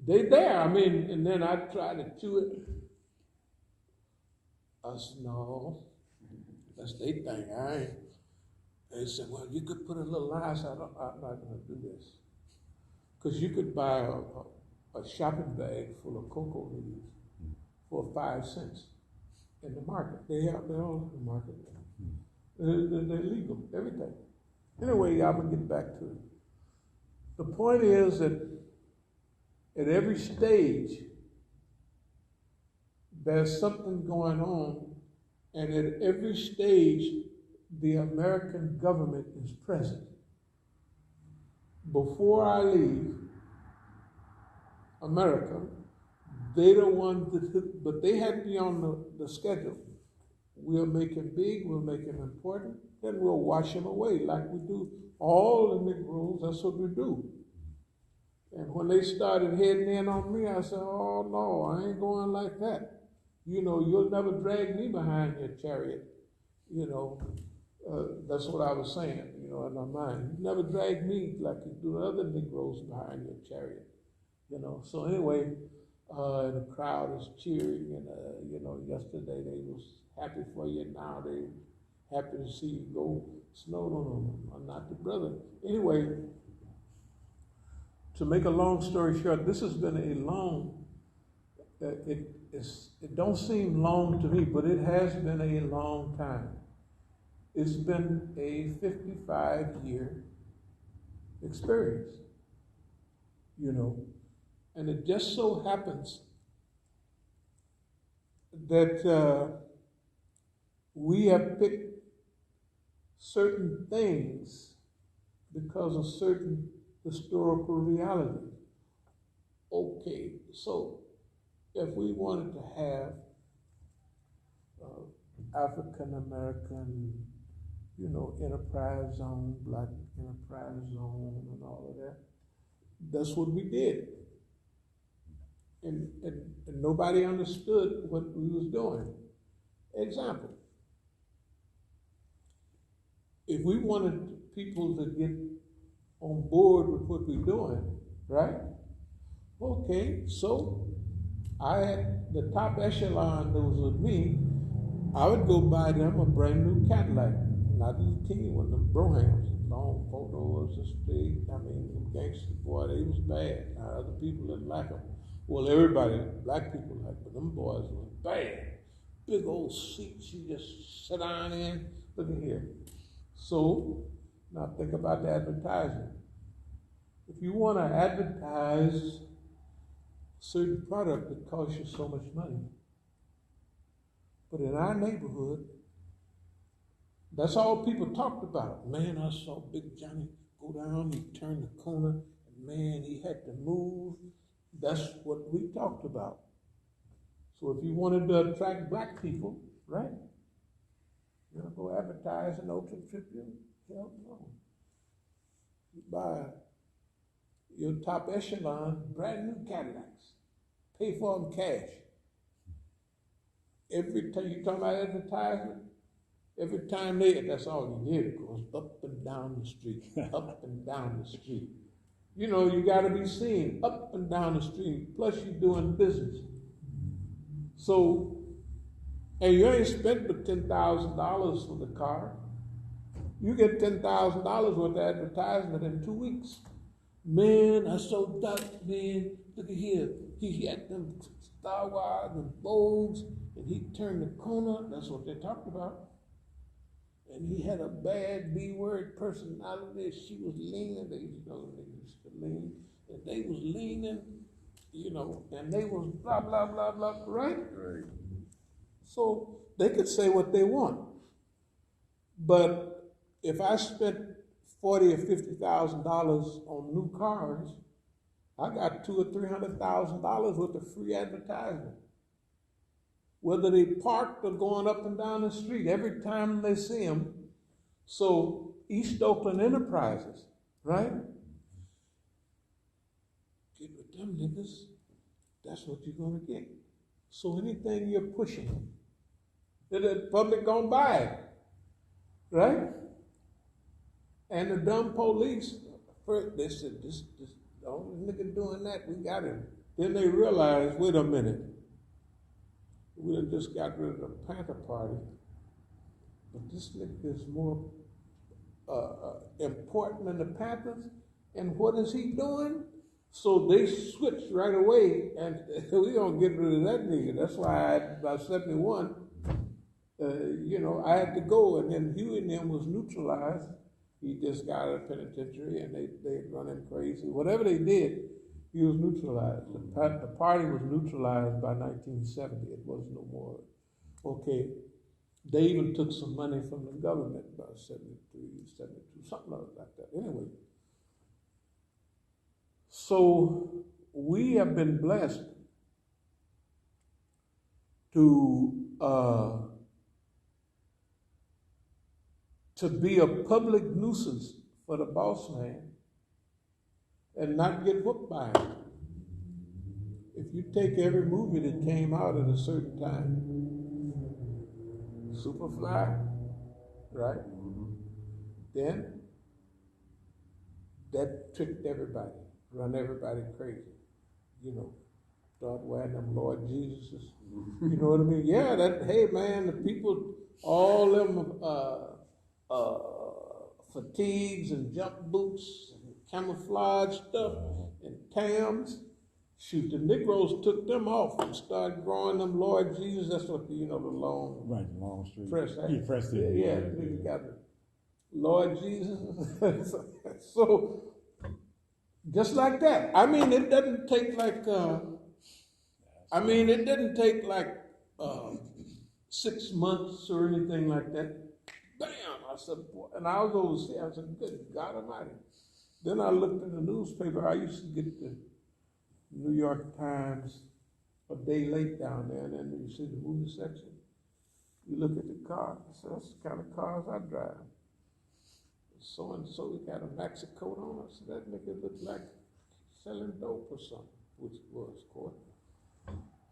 They there. And then I try to chew it. I said, no, that's their thing. I ain't. They said, well, you could put a little line. I said, I'm not going to do this. Because you could buy a shopping bag full of cocoa leaves for 5 cents in the market. They're all in the market. They're legal, everything. Anyway, I'm going to get back to it. The point is that at every stage, there's something going on, and at every stage, the American government is present. Before I leave America, they the ones that, but they had to be on the schedule. We'll make him big, we'll make him important, then we'll wash him away like we do all the Negroes. That's what we do. And when they started heading in on me, I said, oh no, I ain't going like that. You'll never drag me behind your chariot. That's what I was saying, in my mind. You never drag me like you do other Negroes behind your chariot, So anyway, the crowd is cheering, and yesterday they was happy for you, now they happy to see you go. So no, I'm not the brother. Anyway, to make a long story short, this has been a long. It don't seem long to me, but it has been a long time. It's been a 55-year experience, and it just so happens that we have picked certain things because of certain historical reality. Okay, so if we wanted to have African American, enterprise zone, black enterprise zone, and all of that, that's what we did. And nobody understood what we was doing. Example, if we wanted people to get on board with what we're doing, right? Okay, so I had the top echelon that was with me. I would go buy them a brand new Cadillac, not the teeny one, the Brohams, long photos, this big. I mean, them gangster boy, they was bad. Now, other people didn't like them. Well, everybody, black people liked, but them boys was bad. Big old seats you just sit down in. Look at here. So now think about the advertising. If you want to advertise a certain product that costs you so much money, but in our neighborhood, that's all people talked about. Man, I saw Big Johnny go down, he turned the corner, and man, he had to move. That's what we talked about. So if you wanted to attract black people, right? You're gonna go advertise in Ocean Tribune? Hell no. You buy your top echelon, brand new Cadillacs. Pay for them cash. Every time you talk about advertisement, every time that's all you hear, it goes up and down the street, up and down the street. You know, you gotta be seen up and down the street, plus you're doing business. So, and you ain't spent but $10,000 for the car. You get $10,000 worth of advertisement in 2 weeks. Man, I saw Doc, man, look at here. He had them Star Wars and Vogues, and he turned the corner. That's what they talked about. And he had a bad B-word personality. She was leaning. They, you know, they used to lean. And they was leaning, you know, and they was blah, blah, blah, blah, right? Right. So they could say what they want. But if I spent $40,000 or $50,000 on new cars, I got $200,000 or $300,000 worth of free advertisement. Whether they parked or going up and down the street, every time they see them. So East Oakland Enterprises, right? Get with them niggas, that's what you're gonna get. So anything you're pushing, the public gonna buy it, right? And the dumb police, first they said, this the only nigga doing that, we got him. Then they realized, wait a minute, we done just got rid of the Panther Party, but this nigga is more important than the Panthers, and what is he doing? So they switched right away, and we gonna get rid of that nigga. That's why about 71, you know, I had to go, and then Huey and them was neutralized. He just got out of penitentiary, and they run him crazy. Whatever they did, he was neutralized. The party was neutralized by 1970. It was no more. Okay, they even took some money from the government by 73, 72, something like that. Anyway, so we have been blessed to be a public nuisance for the boss man and not get whooped by him. If you take every movie that came out at a certain time, Superfly, right? Then that tricked everybody, run everybody crazy, you know. Start wearing them Lord Jesuses, you know what I mean? Yeah, that, hey man, the people, all them fatigues and jump boots and camouflage stuff and Tams. Shoot, the Negroes took them off and started growing them Lord Jesus. That's what the, you know, the long, right, long street. press. Yeah, press it. Yeah, you got the Lord Jesus. So just like that. I mean, it doesn't take like. It didn't take like 6 months or anything like that. Bam! I said, boy, and I was overseas. I said, good God Almighty. Then I looked in the newspaper. I used to get the New York Times a day late down there, and then you see the movie section. You look at the car. I said, that's the kind of cars I drive. So and so got a maxi coat on. I said, that nigga looked like selling dope or something, which it was, of course.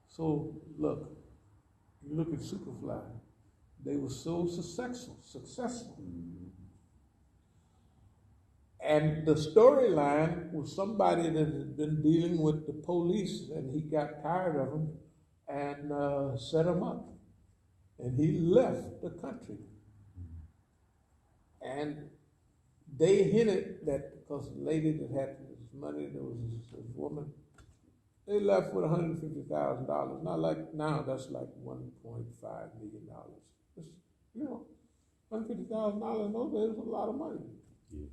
So look, you look at Superfly. They were so successful. And the storyline was somebody that had been dealing with the police, and he got tired of them and set them up. And he left the country. And they hinted that because the lady that had this money, there was this woman, they left with $150,000. Not like now, that's like $1.5 million. It's, $150,000 in those days was a lot of money. Yeah.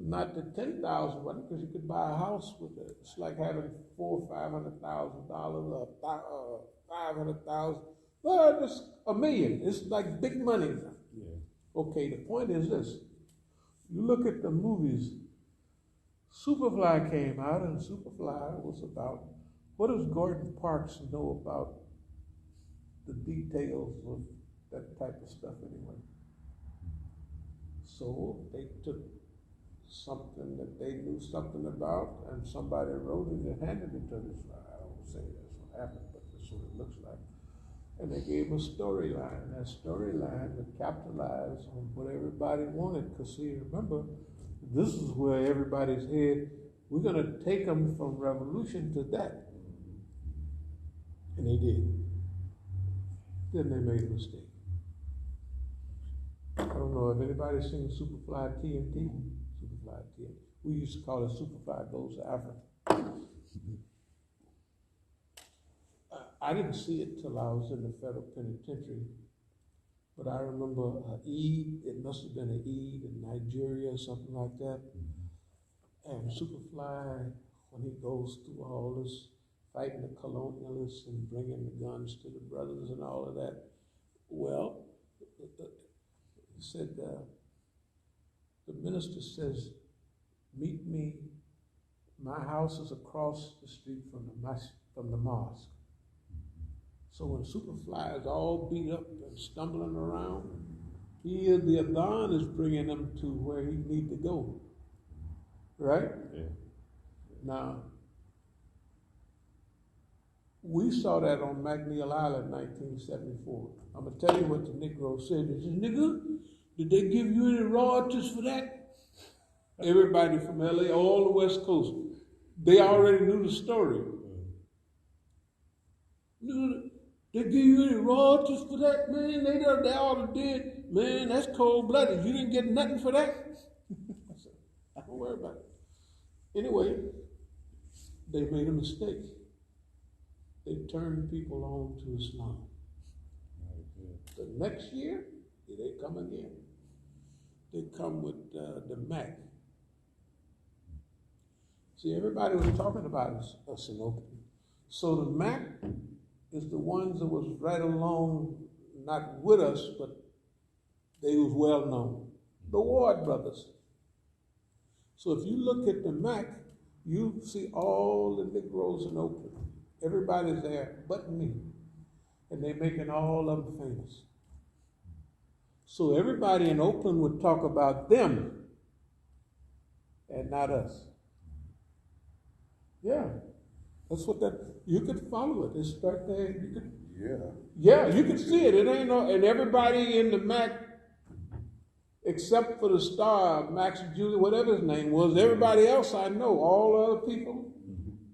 Not the 10,000 money, because you could buy a house with it. It's like having $400,000 or $500,000 or $500,000. Well, just $1 million. It's like big money. Yeah. Okay, the point is this. You look at the movies, Superfly came out, and Superfly was about, what does Gordon Parks know about the details of that type of stuff anyway? So they took something that they knew something about, and somebody wrote it and handed it to this. I don't say that's what happened, but that's what it looks like. And they gave a storyline. That storyline would capitalize on what everybody wanted. Because see, remember, this is where everybody's head, we're going to take them from revolution to that. And they did. Then they made a mistake. I don't know if anybody's seen Superfly TNT. Superfly TNT. We used to call it Superfly Goes to Africa. I didn't see it till I was in the federal penitentiary, but I remember Eid, it must have been an Eid in Nigeria or something like that. And Superfly, when he goes through all this, fighting the colonialists and bringing the guns to the brothers and all of that, well, he said, the minister says, meet me, my house is across the street from the mosque. So when Superfly is all beat up and stumbling around, the Adhan is bringing him to where he need to go. Right? Yeah. Now, we saw that on McNeil Island, 1974. I'm going to tell you what the Negro said. He said, nigga, did they give you any royalties for that? Everybody from LA, all the West Coast, they already knew the story. Nigga, they give you any royalties for that, man? They all did. Man, that's cold-blooded. You didn't get nothing for that? I said, don't worry about it. Anyway, they made a mistake. They turned people on to Islam. The next year, they come again. They come with the Mac. See, everybody was talking about us in Oakland. So the Mac is the ones that was right along, not with us, but they was well known. The Ward brothers. So if you look at the Mac, you see all the Negroes in Oakland. Everybody's there but me. And they're making all of them famous. So everybody in Oakland would talk about them and not us. Yeah. That's what you could follow it. It's right there. You could, yeah, you can see it. It ain't no, and everybody in the Mac, except for the star, Max Jr., whatever his name was, everybody else I know, all other people,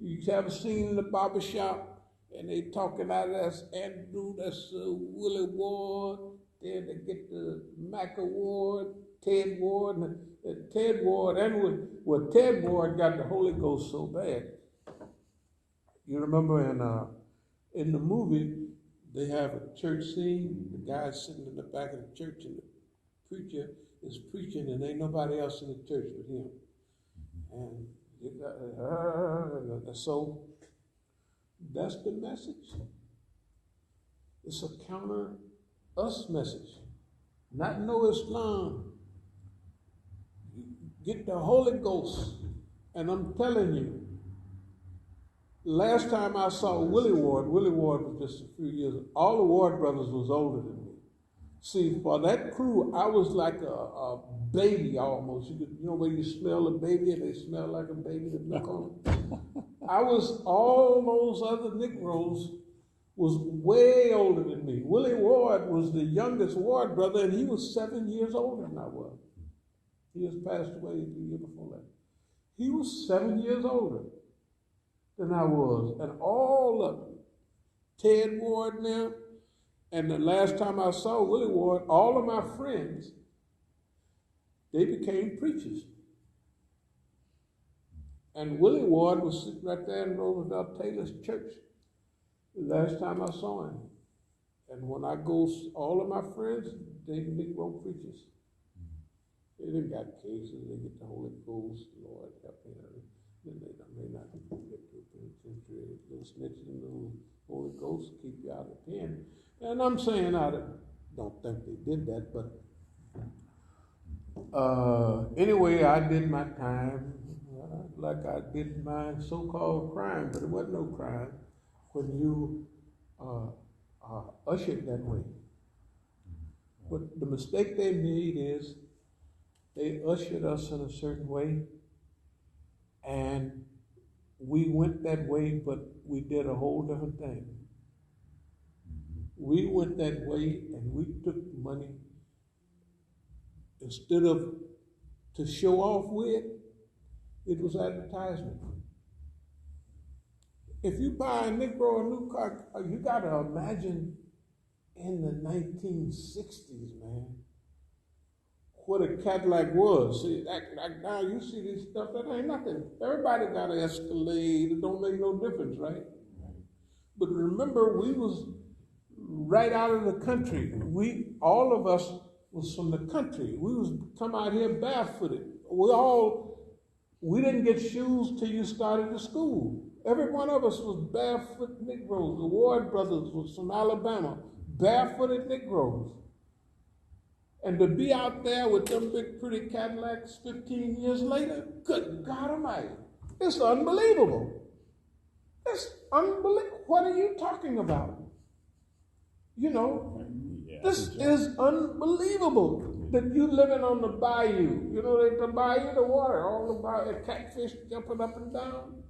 you have a scene in the barber shop, and they talking out of that's Andrew, that's Willie Ward, then they get the Mac Award, Ted Ward, and Ted Ward, and Ted Ward got the Holy Ghost so bad. You remember in the movie, they have a church scene. The guy's sitting in the back of the church, and the preacher is preaching, and ain't nobody else in the church but him. And so that's the message. It's a counter us message. Not no Islam. Get the Holy Ghost. And I'm telling you, last time I saw Willie Ward was just a few years old. All the Ward brothers was older than me. See, for that crew, I was like a baby almost. You know when you smell a baby and they smell like a baby that milk on them? All those other Negroes was way older than me. Willie Ward was the youngest Ward brother, and he was 7 years older than I was. He has passed away the year before that. He was 7 years older than I was. And all of them, Ted Ward now, and the last time I saw Willie Ward, all of my friends, they became preachers. And Willie Ward was sitting right there in Roosevelt Taylor's church the last time I saw him. And when I go, all of my friends, they Negro preachers. They didn't got cases, they get the Holy Ghost, Lord help me. Then they may not get to a penitentiary, little snitching, little Holy Ghost keep you out of the pen. And I'm saying I don't think they did that, but anyway, I did my time like I did my so-called crime, but it wasn't no crime when you ushered that way. But the mistake they made is they ushered us in a certain way, and we went that way, but we did a whole different thing. We went that way, and we took money instead of to show off with. It was advertisement. If you buy a Negro a new car, you got to imagine in the 1960s, man, what a Cadillac was. See, like now you see this stuff, that ain't nothing. Everybody got an Escalade. It don't make no difference, right? But remember, we was right out of the country. All of us was from the country. We was come out here barefooted. We didn't get shoes till you started the school. Every one of us was barefoot Negroes. The Ward brothers was from Alabama, barefooted Negroes. And to be out there with them big pretty Cadillacs 15 years later, good God Almighty, it's unbelievable. It's unbelievable. What are you talking about? You know, this is unbelievable. That you living on the bayou. You know, the bayou, the water, all the bayou, catfish jumping up and down,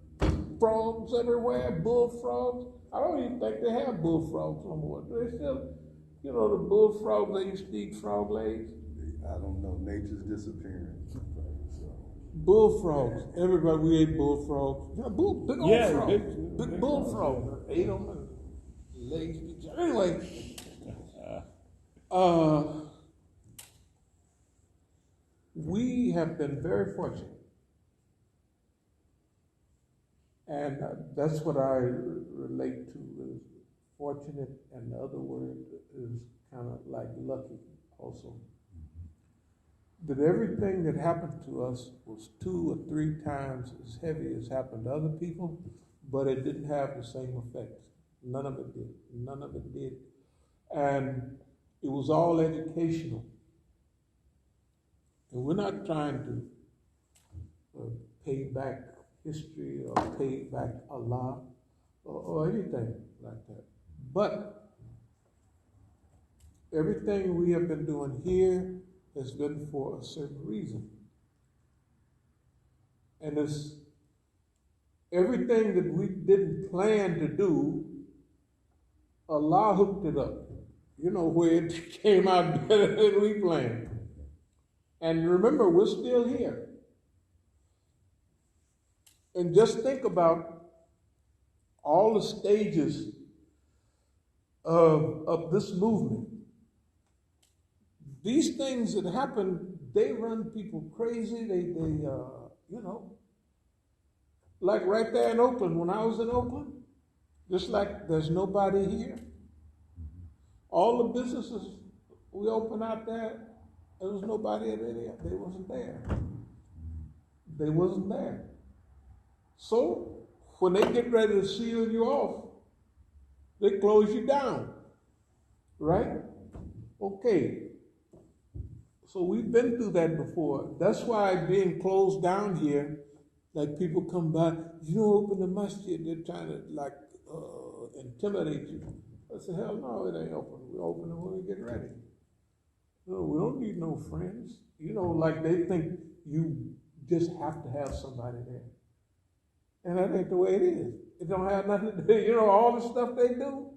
frogs everywhere, bullfrogs. I don't even think they have bullfrogs no more. They still, you know, the bullfrogs, they used to eat frog legs. I don't know. Nature's disappearing. Bullfrogs. Everybody, we ate bullfrogs. You know, big old frogs. Big bullfrogs. Ate them. Legs. Anyway. We have been very fortunate. And that's what I relate to as fortunate, and the other word is kind of like lucky also. That everything that happened to us was 2 or 3 times as heavy as happened to other people, but it didn't have the same effect. None of it did. None of it did. And it was all educational. And we're not trying to pay back history or pay back Allah or anything like that. But everything we have been doing here has been for a certain reason. And it's everything that we didn't plan to do, Allah hooked it up. You know, where it came out better than we planned. And remember, we're still here. And just think about all the stages of this movement. These things that happen, they run people crazy. They you know, like right there in Oakland, when I was in Oakland, just like there's nobody here. All the businesses we opened out there, there was nobody at any. They wasn't there. They wasn't there. So when they get ready to seal you off, they close you down, right? Okay. So we've been through that before. That's why being closed down here, like people come by, you don't open the masjid. They're trying to like intimidate you. I said, hell no, it ain't open. We open it when we get ready. No, we don't need no friends. You know, like they think you just have to have somebody there. And that ain't the way it is. It don't have nothing to do, you know, all the stuff they do.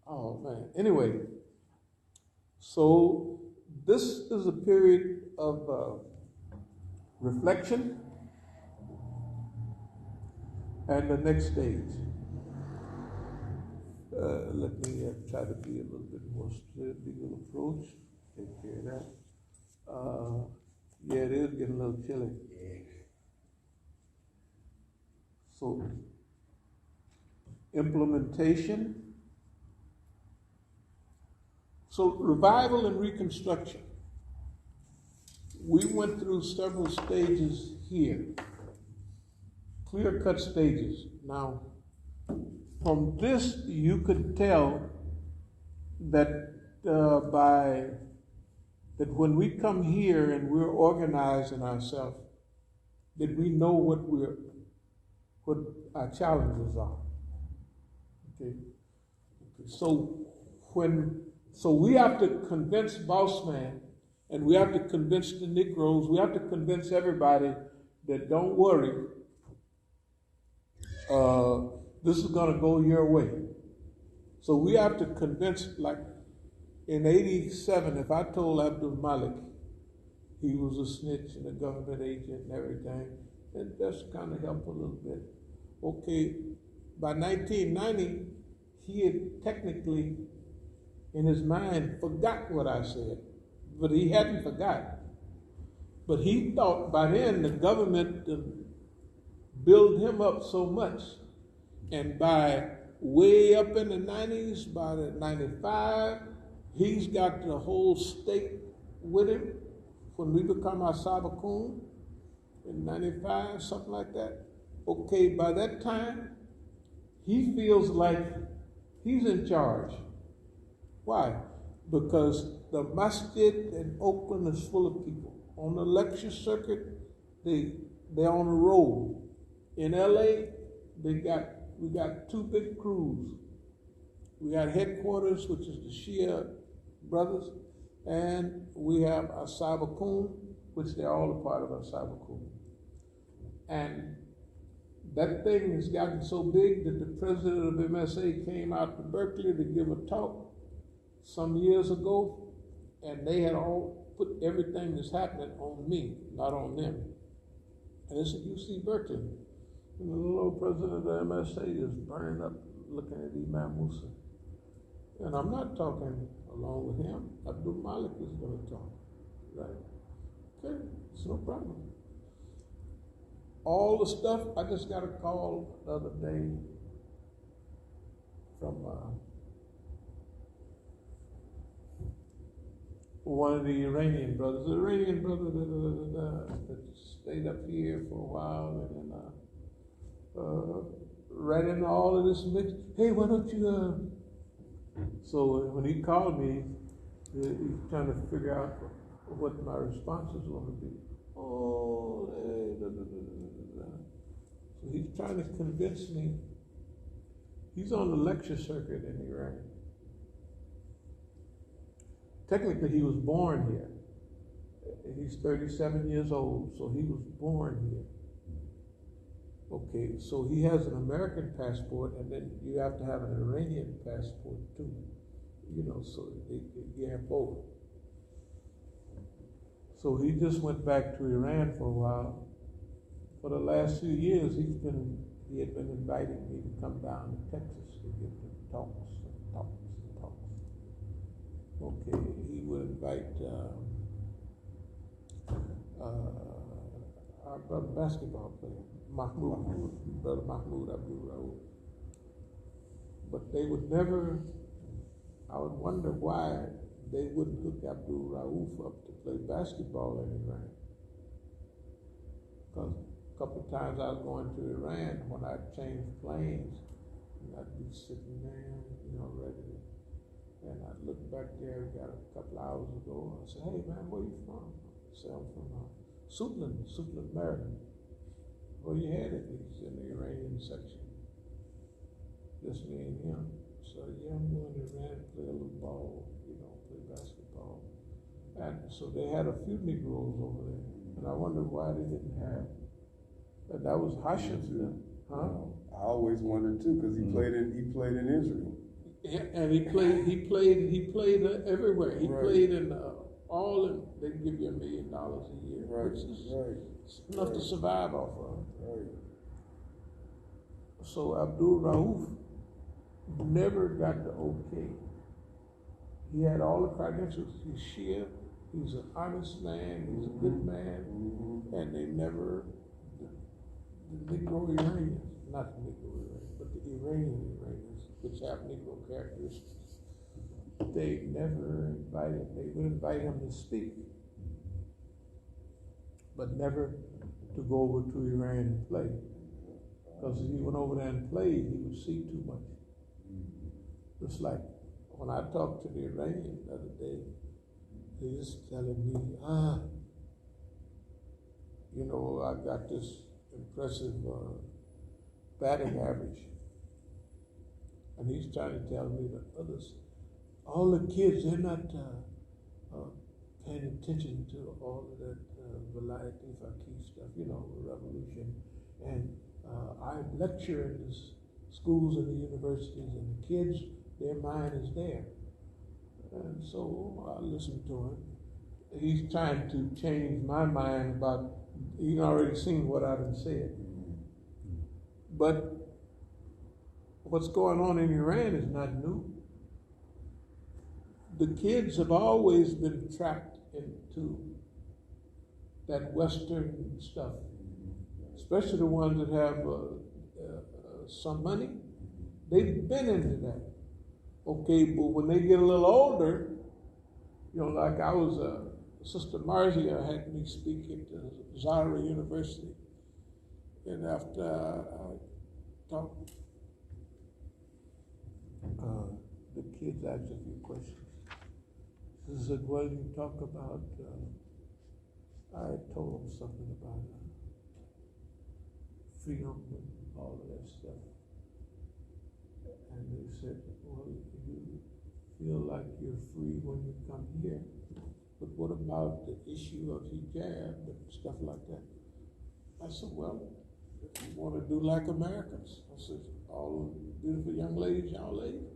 Oh, man. Anyway, so this is a period of reflection, and the next stage. Let me try to be a little bit more strategical approach. Take care of that. Yeah, it is getting a little chilly. So, implementation. So, revival and reconstruction. We went through several stages here, clear-cut stages. Now, from this, you could tell that that when we come here and we're organizing ourselves, that we know what our challenges are. Okay. So we have to convince Boss Man, and we have to convince the Negroes, we have to convince everybody that don't worry, this is going to go your way. So we have to convince, like in 87, if I told Abdul Malik he was a snitch and a government agent and everything, it just kind of helped a little bit. Okay, by 1990, he had technically, in his mind, forgot what I said, but he hadn't forgotten. But he thought by then the government built him up so much, and by way up in the 90s, by the 95, he's got the whole state with him. When we become As-Sabiqun in 95, something like that. Okay, by that time, he feels like he's in charge. Why? Because the Masjid in Oakland is full of people. On the lecture circuit, they're on the road. In LA, we got two big crews. We got headquarters, which is the Shia brothers, and we have As-Sabiqun, which they're all a part of As-Sabiqun. And that thing has gotten so big that the president of MSA came out to Berkeley to give a talk some years ago, and they had all put everything that's happening on me, not on them. And it's at UC Berkeley. And the little old president of the MSA is burning up looking at Imam Musa. And I'm not talking along with him. Abdul Malik is going to talk. Right? Okay, it's no problem. All the stuff, I just got a call the other day from one of the Iranian brothers. The Iranian brother that stayed up here for a while and then right into all of this mix. Hey, why don't you? So when he called me, he's trying to figure out what my response is going to be. Oh, hey, da, da, da, da, da. So he's trying to convince me. He's on the lecture circuit in Iran. Technically, he was born here. He's 37 years old, so he was born here. Okay, so he has an American passport, and then you have to have an Iranian passport too. You know, so they gap over. So he just went back to Iran for a while. For the last few years, he had been inviting me to come down to Texas to give him talks. Okay, he would invite our brother basketball player, brother Mahmoud Abdul Raouf. But they would never, I would wonder why they wouldn't hook Abdul Raouf up to play basketball in Iran. Because a couple of times I was going to Iran when I changed planes, and I'd be sitting there, you know, ready to. And I looked back there, got a couple hours ago, and I said, hey man, where you from? I said, I'm from Suitland, Maryland. Where you headed? He's in the Iranian section. Just me and him. So yeah, I'm going to Iran to play a little ball, you know, play basketball. And so they had a few Negroes over there. And I wondered why they didn't have. And that was Hashim then. Huh? I always wondered too, because he played in Israel. Yeah, and he played everywhere. He played in all in, they give you $1 million a year, which is enough to survive off of. Right. So Abdul Rauf never got the okay. He had all the credentials. He's Shia, he's an honest man, he's a good man, and they never, the Negro Iranians, not the Negro Iranians, but the Iranians, which have Negro characteristics, they never invited, they would invite him to speak, but never to go over to Iran and play. Because if he went over there and played, he would see too much. It's like, when I talked to the Iranian the other day, he was telling me, you know, I got this impressive batting average. And he's trying to tell me that others, all the kids, they're not paying attention to all of that Vilayati Faqih stuff, you know, revolution. And I lecture in the schools and the universities, and the kids, their mind is there. And so I listened to him. He's trying to change my mind about, he's already seen what I done said. But what's going on in Iran is not new. The kids have always been trapped into that Western stuff, especially the ones that have some money. They've been into that. Okay, but when they get a little older, you know, like I was, Sister Marzia had me speak at Zahra University. And after I talked, the kids asked a few questions. She said, well, you talk about, I told them something about freedom and all of that stuff. And they said, well, you feel like you're free when you come here, but what about the issue of hijab and stuff like that? I said, well, if you want to do like Americans, I said, all beautiful young ladies, y'all ladies,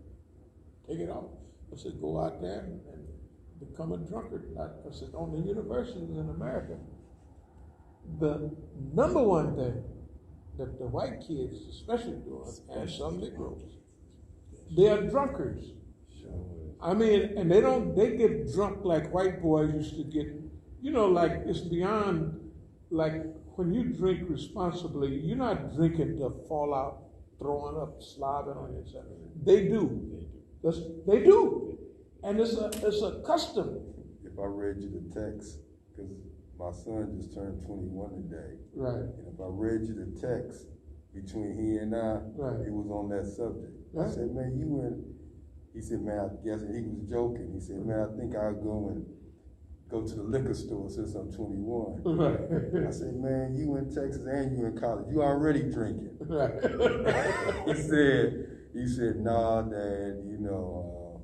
take it off. I said, go out there and become a drunkard. I said, on the universities in America, the number one thing that the white kids especially doing, and some Negroes, they are drunkards. I mean, and they get drunk like white boys used to get, you know, like it's beyond, like when you drink responsibly, you're not drinking to fall out, throwing up, slobbing on yourself. They do. They do. And it's a custom. If I read you the text, because my son just turned 21 today. Right. And if I read you the text between he and I, it was on that subject. Right. I said, man, you went, he said, man, I guess, and he was joking. He said, man, I think I'll go to the liquor store since I'm 21. Right. I said, man, you in Texas and you in college. You already drinking. Right. he said, nah, Dad, you know,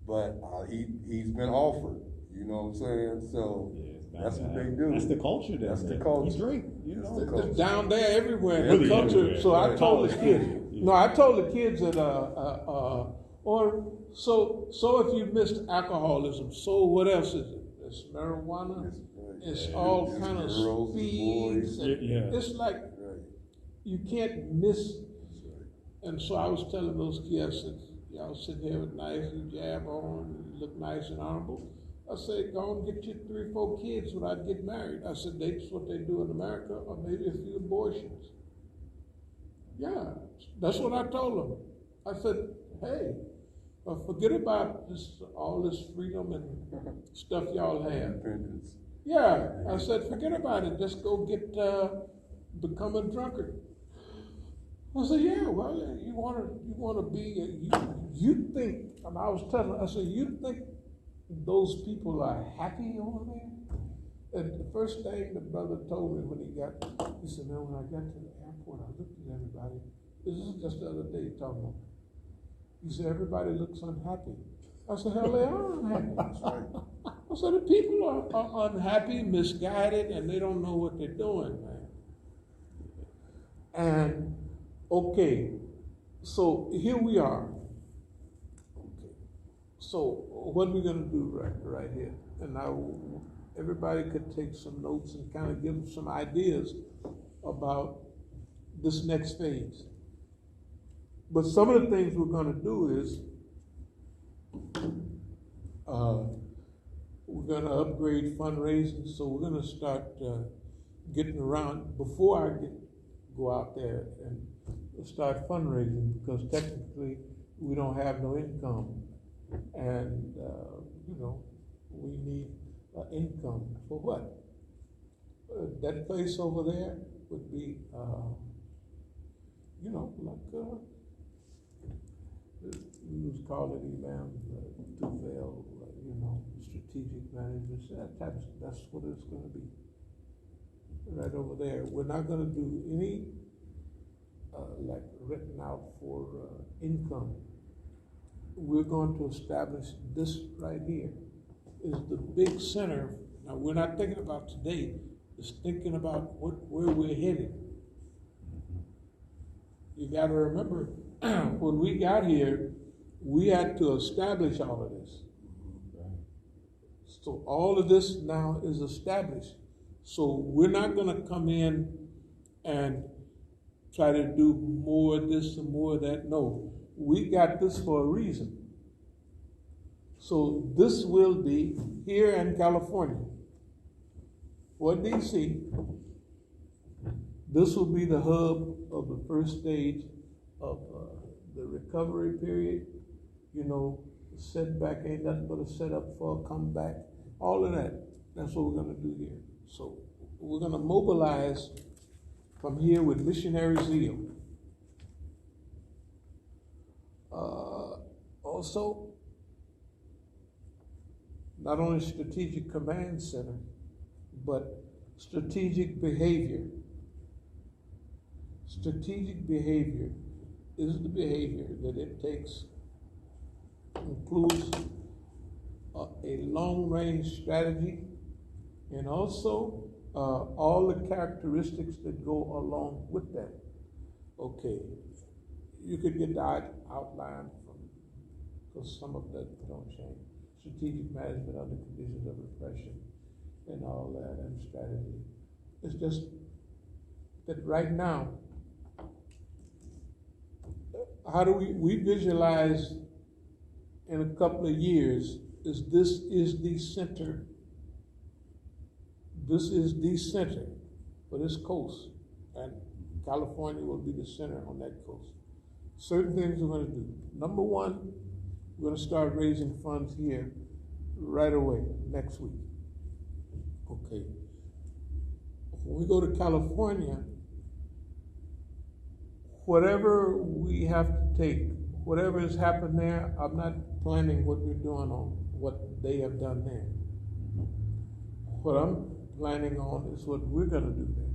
but he's been offered. You know what I'm saying? So that's what they do. That's the culture. That's the culture. You drink. You know, it's down there everywhere. Really the culture. Everywhere. So I told the kids. Yeah. No, I told the kids that so if you missed alcoholism, so what else is it? It's marijuana. It's all kind of speeds. It's like you can't miss. And so I was telling those kids, I said, y'all sit here with nice hijab on, you look nice and honorable. I said, go and get you 3 or 4 kids when I get married. I said, that's what they do in America, or maybe a few abortions. Yeah, that's what I told them. I said, hey, forget about all this freedom and stuff y'all have. Independence. Yeah, I said, forget about it. Just go become a drunkard. I said, yeah, well, you want to be, you think, and I was telling her, I said, you think those people are happy over there? And the first thing the brother told me when he said, man, when I got to the airport, I looked at everybody. This is just the other day talking about. He said, everybody looks unhappy. I said, hell, they are unhappy. That's right. I said, the people are unhappy, misguided, and they don't know what they're doing, man. And, okay, so here we are. Okay. So what are we going to do right here? And now everybody could take some notes and kind of give some ideas about this next phase. But some of the things we're going to do is we're going to upgrade fundraising. So we're going to start getting around before I go out there and start fundraising, because technically we don't have no income, and we need income for what? That place over there would be, like we was calling Imam Tufel, strategic management. That's what it's going to be. Right over there. We're not going to do any like written out for income. We're going to establish this right here is the big center. Now we're not thinking about today. It's thinking about where we're headed. You got to remember, when we got here, we had to establish all of this. So all of this now is established. So we're not going to come in and try to do more of this and more of that. No, we got this for a reason. So this will be here in California. For DC, this will be the hub of the first stage of the recovery period. Setback ain't nothing but a setup for a comeback. All of that. That's what we're going to do here. So we're going to mobilize from here with missionary zeal. Also, not only strategic command center, but strategic behavior. Strategic behavior is the behavior that it takes, includes a long-range strategy, and also all the characteristics that go along with that. Okay, you could get the outline because some of that don't change. Strategic management under conditions of repression and all that, and strategy. It's just that right now, how do we visualize in a couple of years is this is the center. This is the center for this coast, and California will be the center on that coast. Certain things we're going to do. Number one, we're going to start raising funds here right away, next week. Okay. When we go to California, whatever we have to take, whatever has happened there, I'm not planning what we're doing on what they have done there. What I'm planning on is what we're going to do there.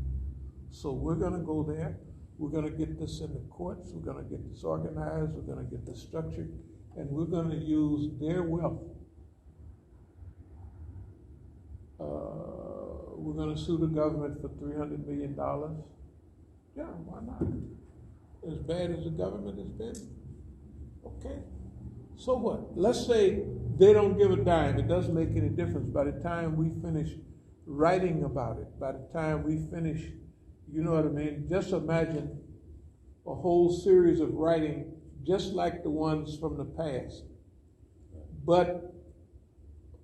So we're going to go there. We're going to get this in the courts. We're going to get this organized. We're going to get this structured. And we're going to use their wealth. We're going to sue the government for $300 million. Yeah, why not? As bad as the government has been. Okay. So what? Let's say they don't give a dime. It doesn't make any difference. By the time we finish writing about it, by the time we finish, you know what I mean? Just imagine a whole series of writing just like the ones from the past, but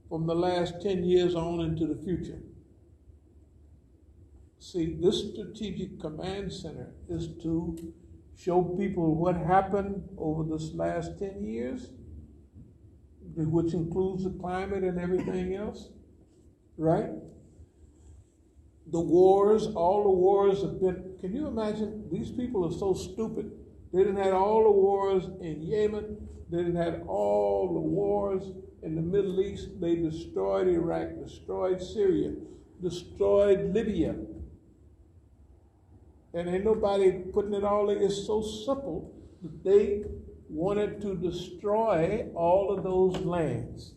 from the last 10 years on into the future. See, this strategic command center is to show people what happened over this last 10 years, which includes the climate and everything else, right? The wars, all the wars have been, can you imagine? These people are so stupid. They done had all the wars in Yemen. They done had all the wars in the Middle East. They destroyed Iraq, destroyed Syria, destroyed Libya. And ain't nobody putting it all in. It's so simple that they wanted to destroy all of those lands.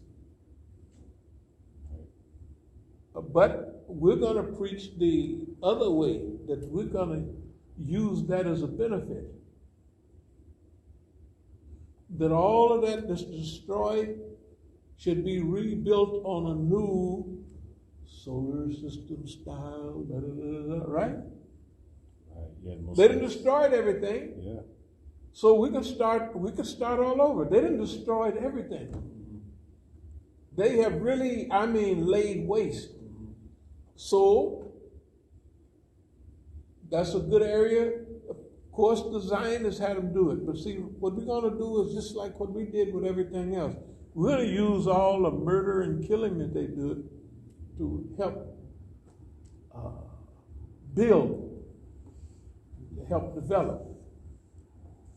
But we're going to preach the other way, that we're going to use that as a benefit. That all of that that's destroyed should be rebuilt on a new solar system style, right? Yeah, They didn't destroy everything. Yeah. So we could start all over. They didn't destroy everything. They have really, laid waste. So that's a good area. Of course, the Zionists had them do it. But see, what we're going to do is just like what we did with everything else. We're going to use all the murder and killing that they do to help build, to help develop.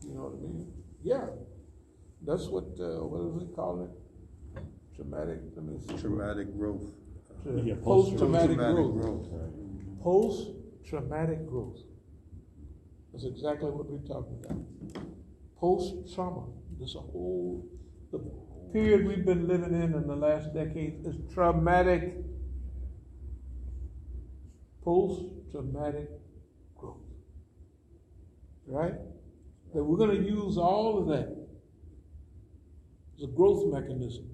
You know what I mean? Yeah. That's what does he call it? Traumatic growth. Post-traumatic growth. Post-traumatic growth. That's exactly what we're talking about. Post-trauma. There's a whole, the period we've been living in the last decade is traumatic. Post-traumatic growth. Right? That we're going to use all of that as a growth mechanism.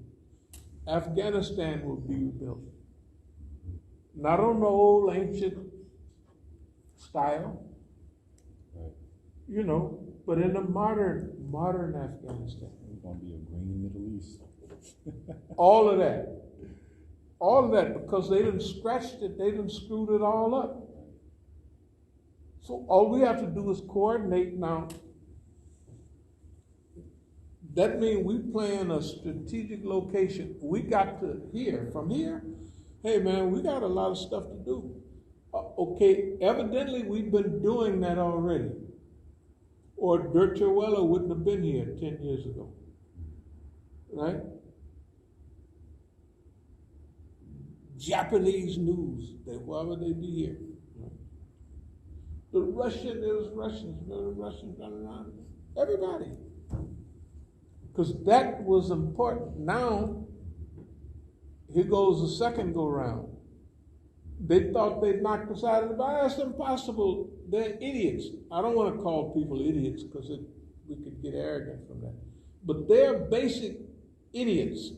Afghanistan will be rebuilt. Not on the old ancient style, right. But in the modern Afghanistan. It's going to be a green Middle East. All of that, because they done scratched it, they done screwed it all up. So all we have to do is coordinate now. That means we plan a strategic location. We got to from here, hey man, we got a lot of stuff to do. Okay, evidently we've been doing that already. Or Dirtwella wouldn't have been here 10 years ago. Right? Japanese news, why would they be here? There's Russians running around. Everybody. Because that was important. Now, here goes the second go round. They thought they'd knocked us out of the body. That's impossible. They're idiots. I don't want to call people idiots because we could get arrogant from that. But they're basic idiots.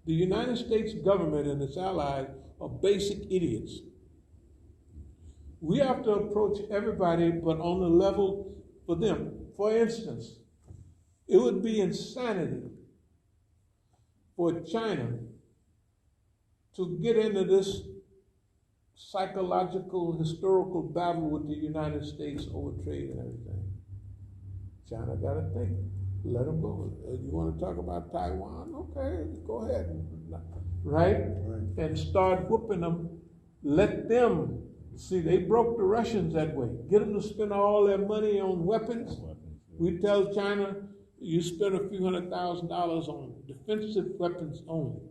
The United States government and its allies are basic idiots. We have to approach everybody, but on the level for them. For instance, it would be insanity for China to get into this psychological, historical battle with the United States over trade and everything. China got to think. Let them go. You want to talk about Taiwan? Okay, go ahead. Right? And start whooping them. Let them. See, they broke the Russians that way. Get them to spend all their money on weapons. We tell China, you spend a few $100,000 on defensive weapons only.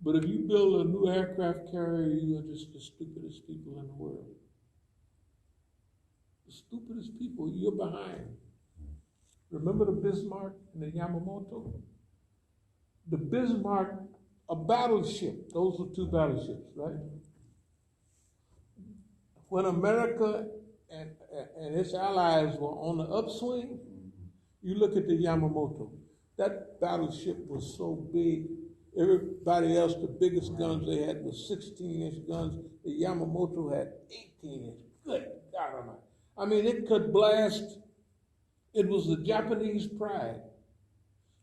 But if you build a new aircraft carrier, you are just the stupidest people in the world. The stupidest people, you're behind. Remember the Bismarck and the Yamamoto? The Bismarck, a battleship. Those were two battleships, right? When America and its allies were on the upswing, you look at the Yamamoto. That battleship was so big. Everybody else, the biggest guns they had was 16-inch guns. The Yamamoto had 18-inch. Good God Almighty. I mean, it could blast. It was the Japanese pride.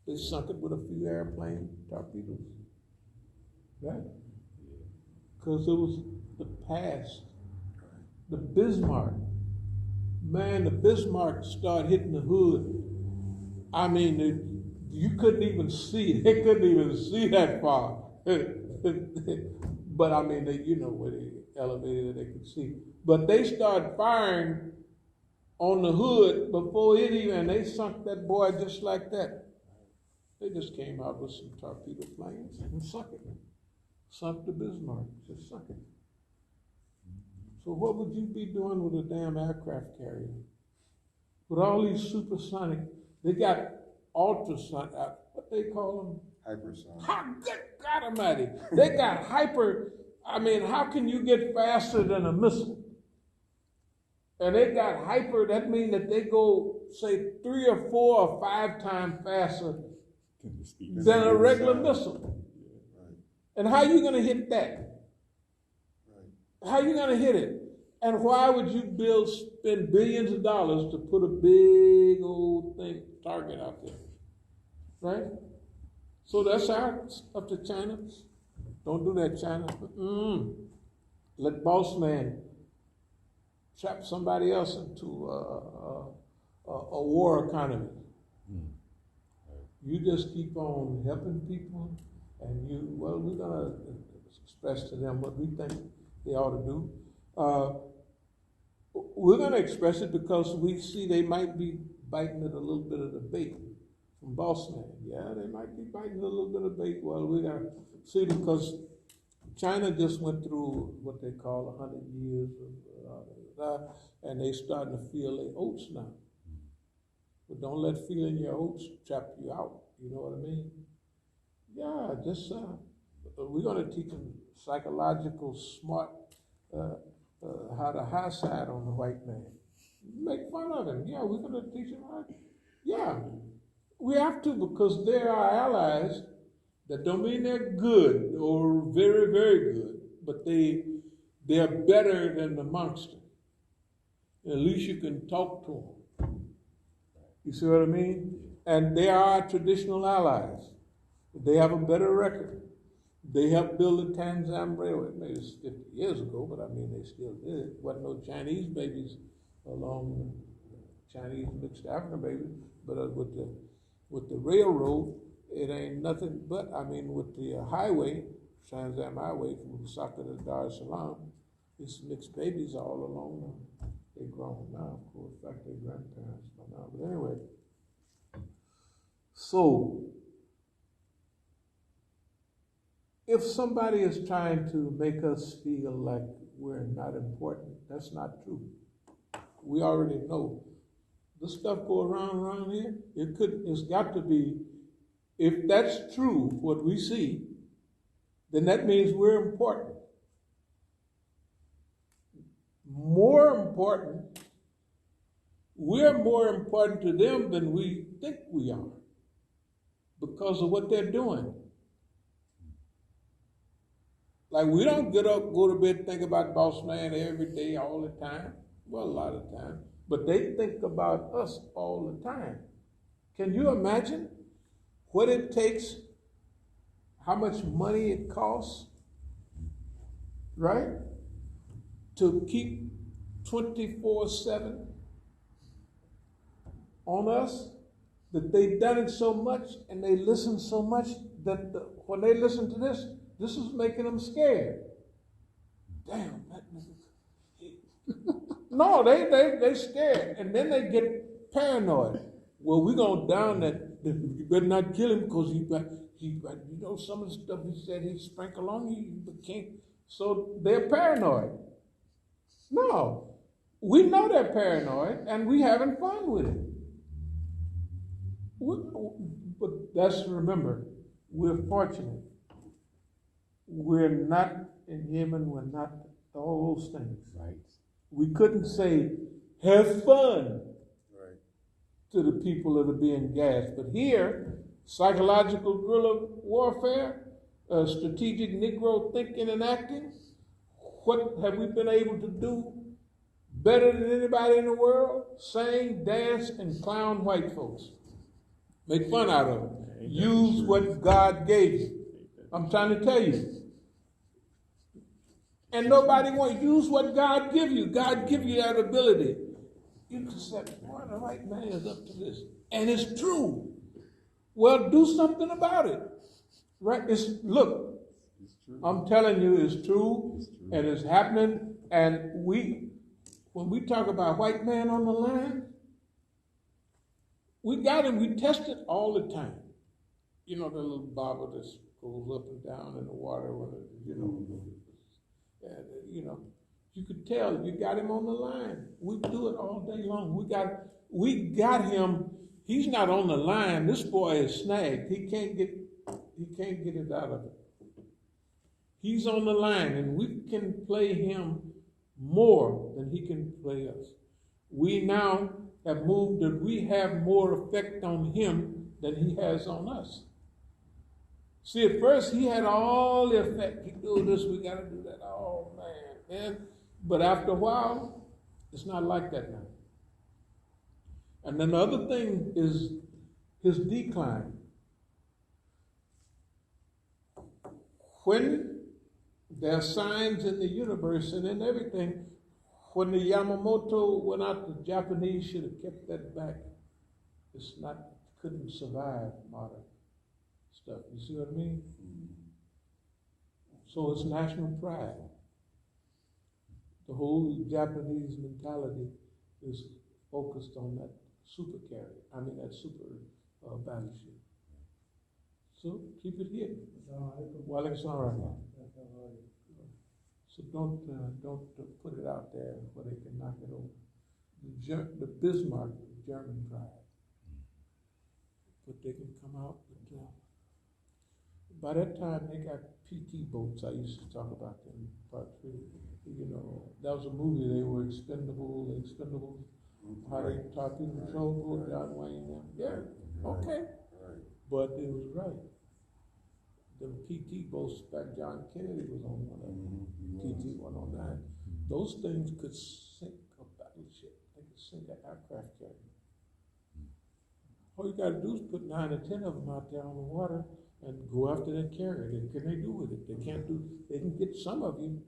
They sunk it with a few airplane torpedoes. Right? Because it was the past. The Bismarck. Man, the Bismarck started hitting the hood. I mean, you couldn't even see. They couldn't even see that far. But I mean, where they elevated, they could see. But they started firing on the hood before it even, they sunk that boy just like that. They just came out with some torpedo planes and sunk it. Sunk the Bismarck, just sunk it. So what would you be doing with a damn aircraft carrier? With all these supersonic, they got ultrasonic, what they call them? Hypersonic. Good God Almighty. They got hyper, how can you get faster than a missile? And they got hyper, that means that they go, say, 3 or 4 or 5 times faster than a regular missile. Right. And how you going to hit that? Right. How you going to hit it? And why would you spend billions of dollars to put a big old target out there? Right? So that's up to China. Don't do that, China. Let boss man trap somebody else into a war economy. You just keep on helping people, and we're gonna express to them what we think they ought to do. We're gonna express it because we see they might be biting at a little bit of the bait from boss man. Yeah, they might be biting a little bit of bait. Well, we gotta see, because China just went through what they call 100 years of, and they starting to feel their oats now. But don't let feeling your oats trap you out. You know what I mean? Yeah, just we're going to teach them psychological smart, how to high side on the white man. Make fun of him. Yeah, we're going to teach him how. Yeah, we have to, because they're our allies. That don't mean they're good or very, very good, but they're better than the monster. At least you can talk to them. You see what I mean? And they are our traditional allies. They have a better record. They helped build the Tanzam Railway. Maybe it's 50 years ago, but I mean, they still did it. Wasn't no Chinese babies along, Chinese mixed African babies, but with the railroad, it ain't nothing but, I mean, with the highway, Tanzam Highway from Lusaka to Dar es Salaam, it's mixed babies all along. They're grown now, of course. In fact, their grandparents by now. But anyway, so if somebody is trying to make us feel like we're not important, that's not true. We already know. This stuff go around here. It's got to be. If that's true, what we see, then that means we're important. We're more important to them than we think we are because of what they're doing. Like, we don't get up, go to bed, think about boss man every day, all the time. Well, a lot of the time. But they think about us all the time. Can you imagine what it takes, how much money it costs, right, to keep 24/7 on us, that they've done it so much and they listen so much that when they listen to this is making them scared. Damn, that no, they scared, and then they get paranoid. Well, we're gonna down that. You better not kill him because he you know, some of the stuff he said he sprinkle on you, but can't. So they're paranoid. No, we know they're paranoid, and we having fun with it. But remember, we're fortunate. We're not in Yemen. We're not all those things. Right. We couldn't say, have fun. Right. To the people that are being gassed. But here, psychological guerrilla warfare, strategic Negro thinking and acting, what have we been able to do better than anybody in the world? Sing, dance, and clown white folks. Make fun out of them. Use what God gave you. I'm trying to tell you. And nobody won't use what God give you. God give you that ability. You can say, boy, the white man is up to this. And it's true. Well, do something about it. Right? Look, I'm telling you, it's true, and it's happening. And when we talk about white man on the line, we got him, we test it all the time. You know, the little bobber that goes up and down in the water, you could tell you got him on the line. We do it all day long. We got him. He's not on the line. This boy is snagged. He can't get it out of it. He's on the line, and we can play him more than he can play us. We now have moved that we have more effect on him than he has on us. See, at first he had all the effect. He do this, we got to do that. Oh, man. But after a while, it's not like that now. And then the other thing is his decline. When there are signs in the universe and in everything, when the Yamamoto went out, the Japanese should have kept that back. It's not, couldn't survive modern stuff. You see what I mean? So it's national pride. The whole Japanese mentality is focused on that super carrier. That super battleship. So keep it here. While it's all right. So don't put it out there where they can knock it over. The Bismarck, German pride. But they can come out. By that time, they got PT boats. I used to talk about them in part 3. That was a movie. They were expendable. How they taught people to control boat down Wayne. Yeah, okay. But it was right. The PT boats back, John Kennedy was on one of them. PT 109. Those things could sink a battleship. They could sink an aircraft carrier. All you got to do is put 9 or 10 of them out there on the water and go after that carrier. What can they do with it? They can't do. They can get some of you,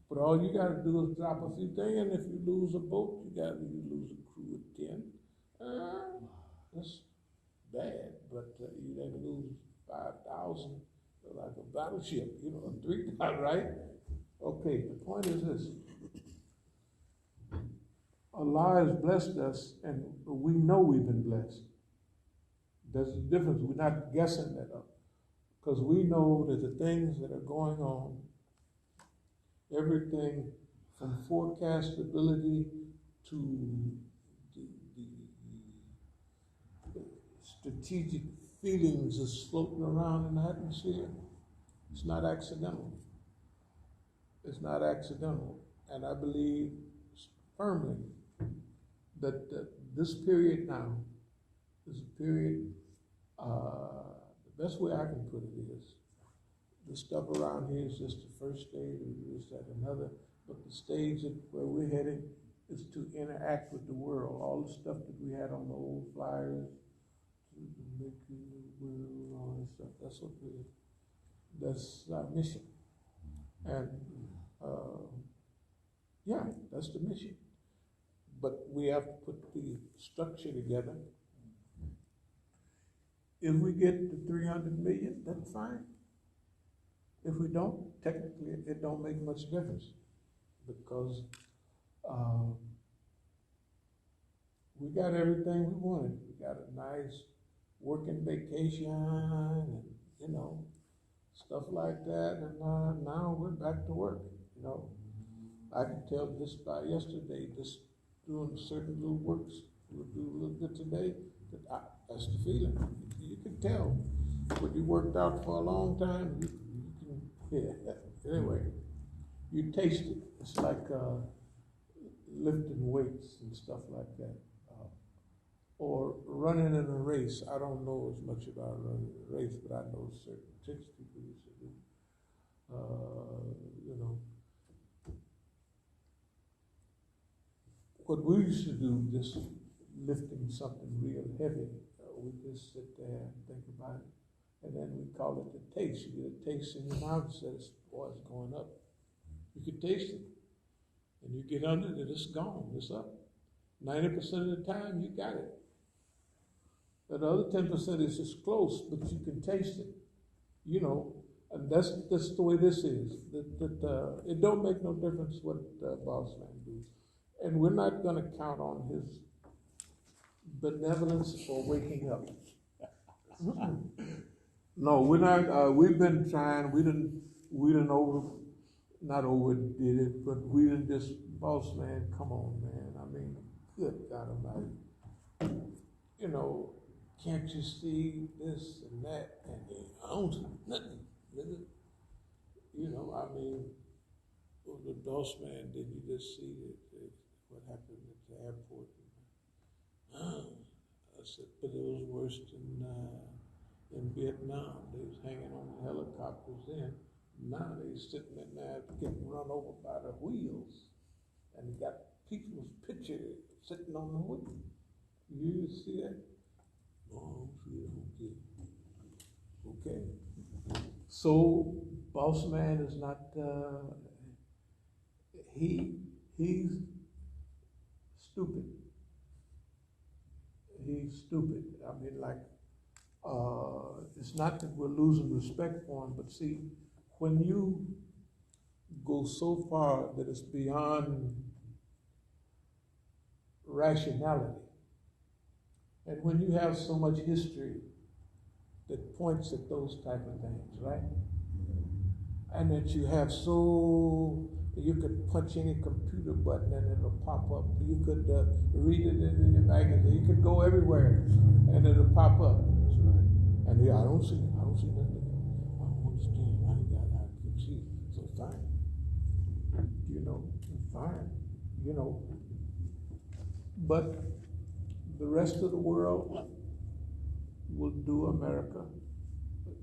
but all you got to do is drop a few things. And if you lose a boat, you lose a crew of 10. That's bad. But you didn't lose 5,000 like a battleship. 3,000, right? Okay. The point is this. Allah has blessed us, and we know we've been blessed. There's a difference. We're not guessing that up. Because we know that the things that are going on, everything from forecastability to the strategic feelings is floating around in the atmosphere. It's not accidental. It's not accidental. And I believe firmly that this period now is a period, the best way I can put it is, the stuff around here is just the first stage, or is that another, but the stage where we're heading is to interact with the world. All the stuff that we had on the old flyers, making the world, all that stuff, that's our mission. And that's the mission. But we have to put the structure together. If we get to 300 million, that's fine. If we don't, technically it don't make much difference, because we got everything we wanted. We got a nice working vacation and stuff like that, and now we're back to work. I can tell just by yesterday, just doing certain little works, we'll do a little bit today, that's the feeling. You can tell when you worked out for a long time, you can, anyway, you taste it. It's like lifting weights and stuff like that. Or running in a race. I don't know as much about running in a race, but I know certain tricks people used to do. What we used to do, just lifting something real heavy, we just sit there and think about it. And then we call it the taste. You get a taste in your mouth and says, boy, it's going up. You can taste it. And you get under it, it's gone, it's up. 90% of the time, you got it. But the other 10% is just close, but you can taste it. And that's the way this is. It don't make no difference what boss man do. And we're not going to count on his benevolence for waking up. No, we're not. We've been trying. We didn't not overdid it, but we didn't just, boss man, come on, man. I mean, good God Almighty. Can't you see this and that? And I don't see nothing, nigga. The boss man, did you just see what happened at the airport? I said, but it was worse than in Vietnam. They was hanging on the helicopters then. Now they sitting in there getting run over by the wheels, and got people's picture sitting on the wheel. You see that? No, I don't see it. Okay. So, boss man is not. He's stupid. He's stupid. I mean, like, it's not that we're losing respect for him, but see, when you go so far that it's beyond rationality, and when you have so much history that points at those type of things, right? And that you have you could punch any computer button and it'll pop up. You could read it in the magazine. You could go everywhere and it'll pop up. That's right. And yeah, I don't see nothing. I don't understand. I can see. So fine. Fine. But the rest of the world will do America.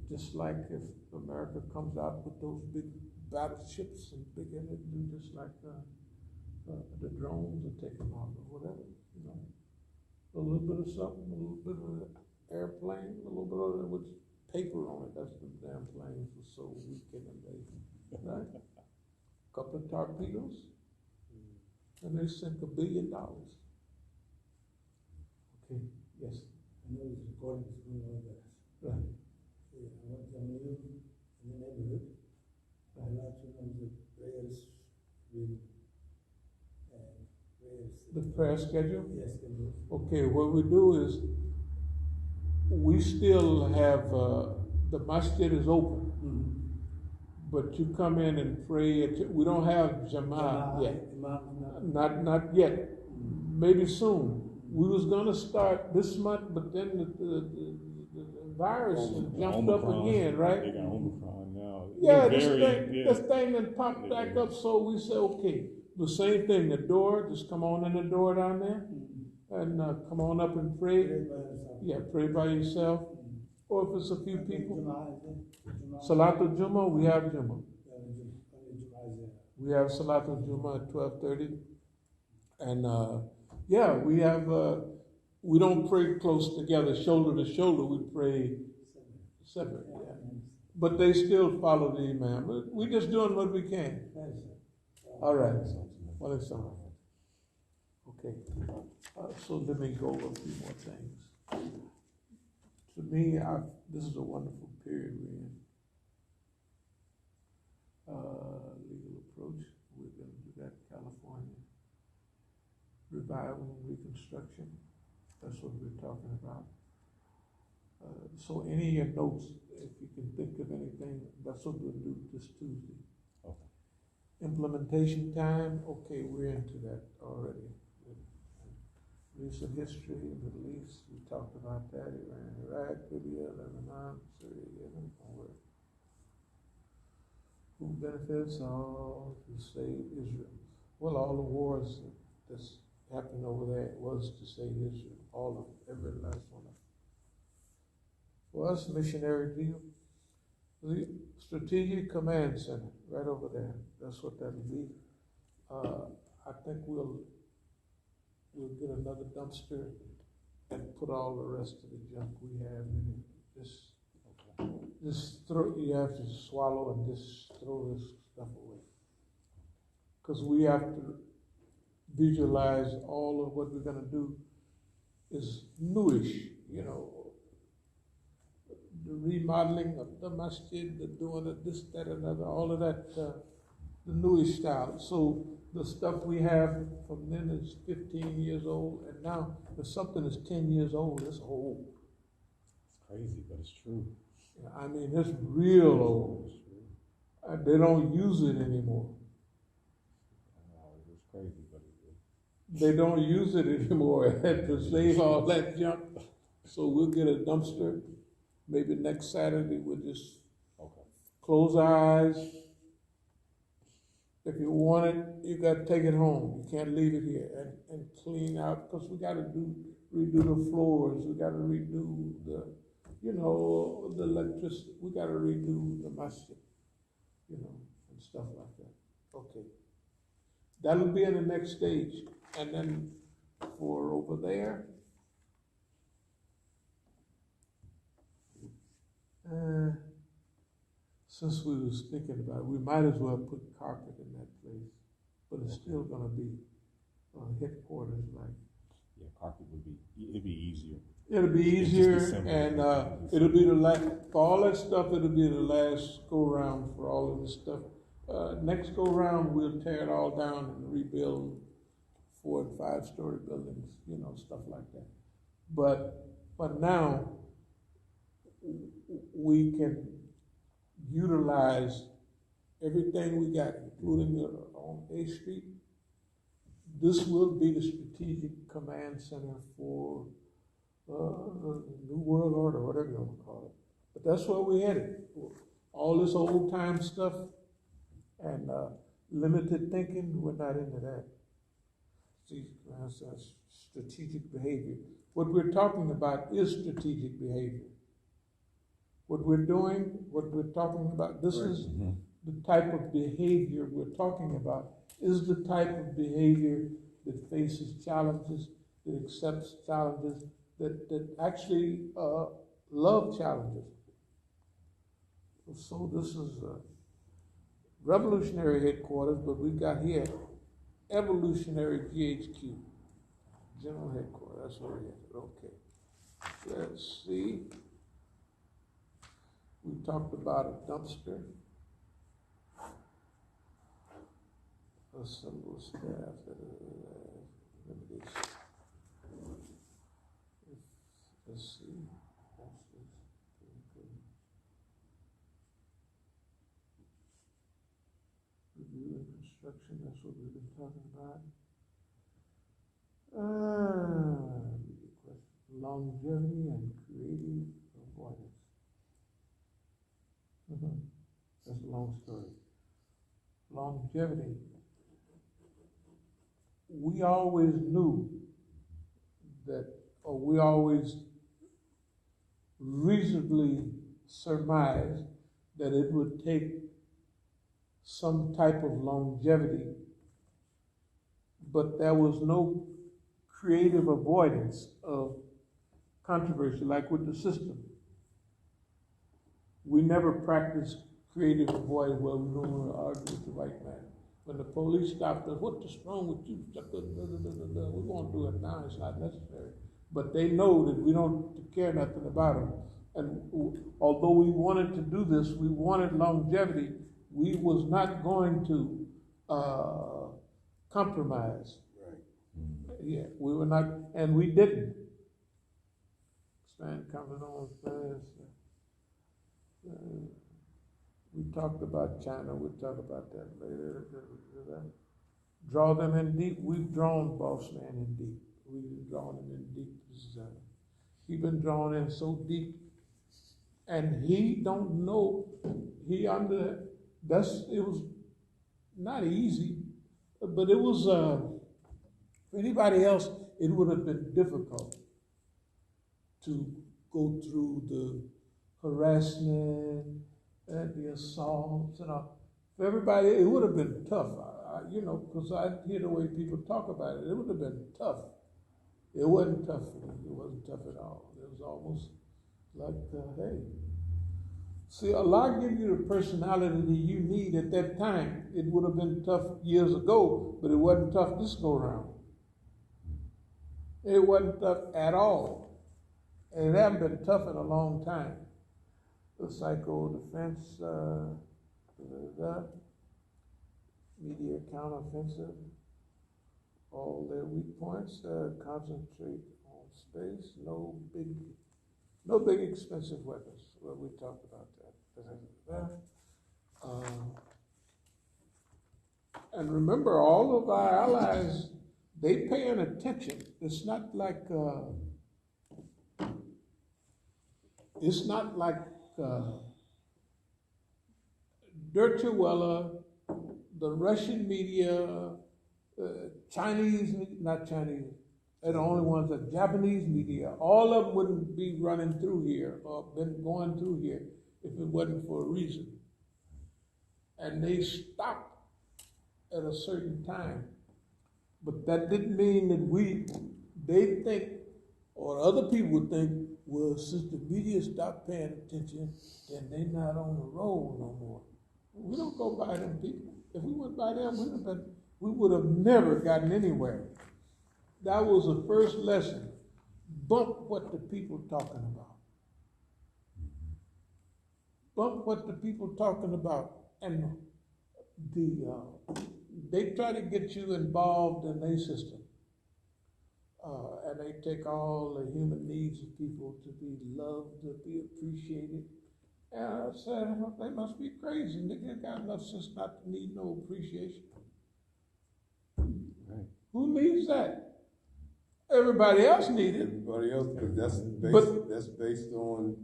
Just like if America comes out with those big battleships and big energy, just like the drones are taking off or whatever, a little bit of something, a little bit of an airplane, a little bit of it with paper on it. That's the damn planes were so weak in the day, right? A couple of torpedoes, and they sink $1 billion. Okay, yes. I know it's recording is going on there. Right. Yeah, I want to live in the neighborhood. I like to know the prayers reading and prayers. The prayer schedule? Yes, schedule. Okay, what we do is we still have the masjid is open, but you come in and pray. We don't have Jama'ah yet. Imam, Not yet. Maybe soon. We was gonna start this month, but then the virus jumped up again, right? They got Omicron now. Yeah, this thing then popped back up, so we said, okay, the same thing, the door, just come on in the door down there, and come on up and pray. Yeah, pray by yourself, or if it's a few people. Salatul Jummah, we have Jummah. We have Salatul Jummah at 12:30, and yeah, we have. We don't pray close together, shoulder to shoulder. We pray separate. Yeah. But they still follow the Imam. We're just doing what we can. All right. Well, it's all right. Okay. So let me go over a few more things. To me, this is a wonderful period we're in. Legal approach. We're going to do that in California. Revival and reconstruction. That's what we're talking about. So any of your notes, if you can think of anything, that's what we'll do this Tuesday. Okay. Implementation time, okay, we're into that already. Recent history, Middle East, we talked about that, Iran, Iraq, Libya, Lebanon, Syria, Yemen, nowhere. Who benefits? All to save Israel. Well, all the wars that's happened over there was to save Israel. All of them, every last one of them. For us, missionary deal, the Strategic Command Center, right over there. That's what that'll be. I think we'll get another dumpster and put all the rest of the junk we have in it. Just throw. You have to swallow and just throw this stuff away. Because we have to visualize all of what we're going to do is newish, the remodeling of the masjid, the doing of this, that, another, all of that, the newish style. So the stuff we have from then is 15 years old, and now if something is 10 years old, it's old. It's crazy, but it's true. I mean, it's real old. They don't use it anymore. It's crazy, but They don't use it anymore to save all that junk. So we'll get a dumpster. Maybe next Saturday we'll just close our eyes. If you want it, you got to take it home. You can't leave it here and clean out, because we got to redo the floors. We got to redo the electricity, we gotta redo the masjid, and stuff like that. Okay. That'll be in the next stage. And then for over there, since we was thinking about it, we might as well put carpet in that place, but it's still gonna be headquarters like. Yeah, carpet it'd be easier. It'll be It's just easier, simple. and it'll be the last, for all that stuff, it'll be the last go-round for all of this stuff. Next go-round, we'll tear it all down and rebuild 4 and 5 story buildings, stuff like that. But now, we can utilize everything we got, including on A Street. This will be the strategic command center for New World Order, whatever you want to call it. But that's where we're headed. All this old time stuff and limited thinking, we're not into that. See, that's strategic behavior. What we're talking about is strategic behavior. What we're doing, what we're talking about, this is the type of behavior we're talking about, is the type of behavior that faces challenges, that accepts challenges, that actually love challenges. So this is revolutionary headquarters, but we've got here evolutionary GHQ, general headquarters. That's where we're at. Okay. Let's see. We talked about a dumpster, a simple staff. Let's see. Review and construction, that's what we've been talking about. Longevity and creative avoidance. That's a long story. Longevity. We always knew that, or we always reasonably surmised that it would take some type of longevity, but there was no creative avoidance of controversy, like with the system. We never practiced creative avoidance. Well, we don't want to argue with the white man. When the police stopped us, what's wrong with you? We won't do it now, it's not necessary. But they know that we don't care nothing about them. And although we wanted to do this, we wanted longevity, we was not going to compromise. Right. Yeah, we were not, and we didn't. Stan coming on fast. We talked about China, we'll talk about that later. Draw them in deep. We've drawn Boss Man in deep. We've drawn him in deep. He's been drawn in so deep, and he don't know. It was not easy, but it was for anybody else. It would have been difficult to go through the harassment and the assaults and all. For everybody, it would have been tough, because I hear the way people talk about it. It would have been tough. It wasn't tough for me. It wasn't tough at all. It was almost like, hey. See, Allah gives you the personality that you need at that time. It would have been tough years ago, but it wasn't tough this go round. It wasn't tough at all. And it hasn't been tough in a long time. The psycho defense, media counteroffensive, all their weak points, concentrate on space, no big expensive weapons. Well, we talked about that. And remember, all of our allies, they paying attention. It's not like Deutsche Welle, the Russian media, Chinese, not Chinese, They're the only ones that Japanese media, all of them wouldn't be running through here or been going through here if it wasn't for a reason. And they stopped at a certain time. But that didn't mean that they think, or other people would think, well, since the media stopped paying attention, then they're not on the road no more. We don't go by them people. If we went by them, we would have never gotten anywhere. That was the first lesson. Bump what the people talking about. Bump what the people talking about. And they try to get you involved in their system. And they take all the human needs of people to be loved, to be appreciated. And I said, well, they must be crazy. They got enough sense not to need no appreciation. Right. Who needs that? Everybody else needs it. Everybody else, because that's based on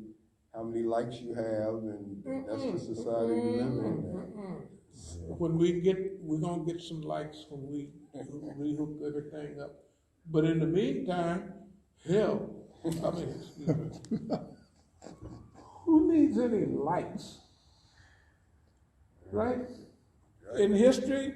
how many likes you have, and that's the society we live in. When we're gonna get some likes when we hook everything up. But in the meantime, hell, I mean, excuse me. Who needs any likes? Right? In history,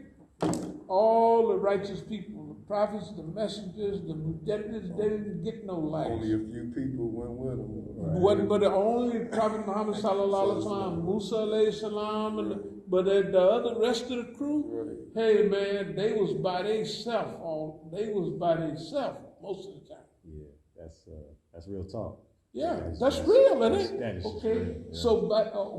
all the righteous people, the prophets, the messengers, the mujaddins, they didn't get no likes. Only a few people went with them. Right? Wasn't but the only Prophet Muhammad sallallahu alaihi wasallam, Musa alayhi salam, but the other rest of the crew, right. Hey man, they was by themselves. They was by themselves most of the time. Yeah, that's real talk. Yeah, that's real, isn't it? That is okay. Real, yeah. So,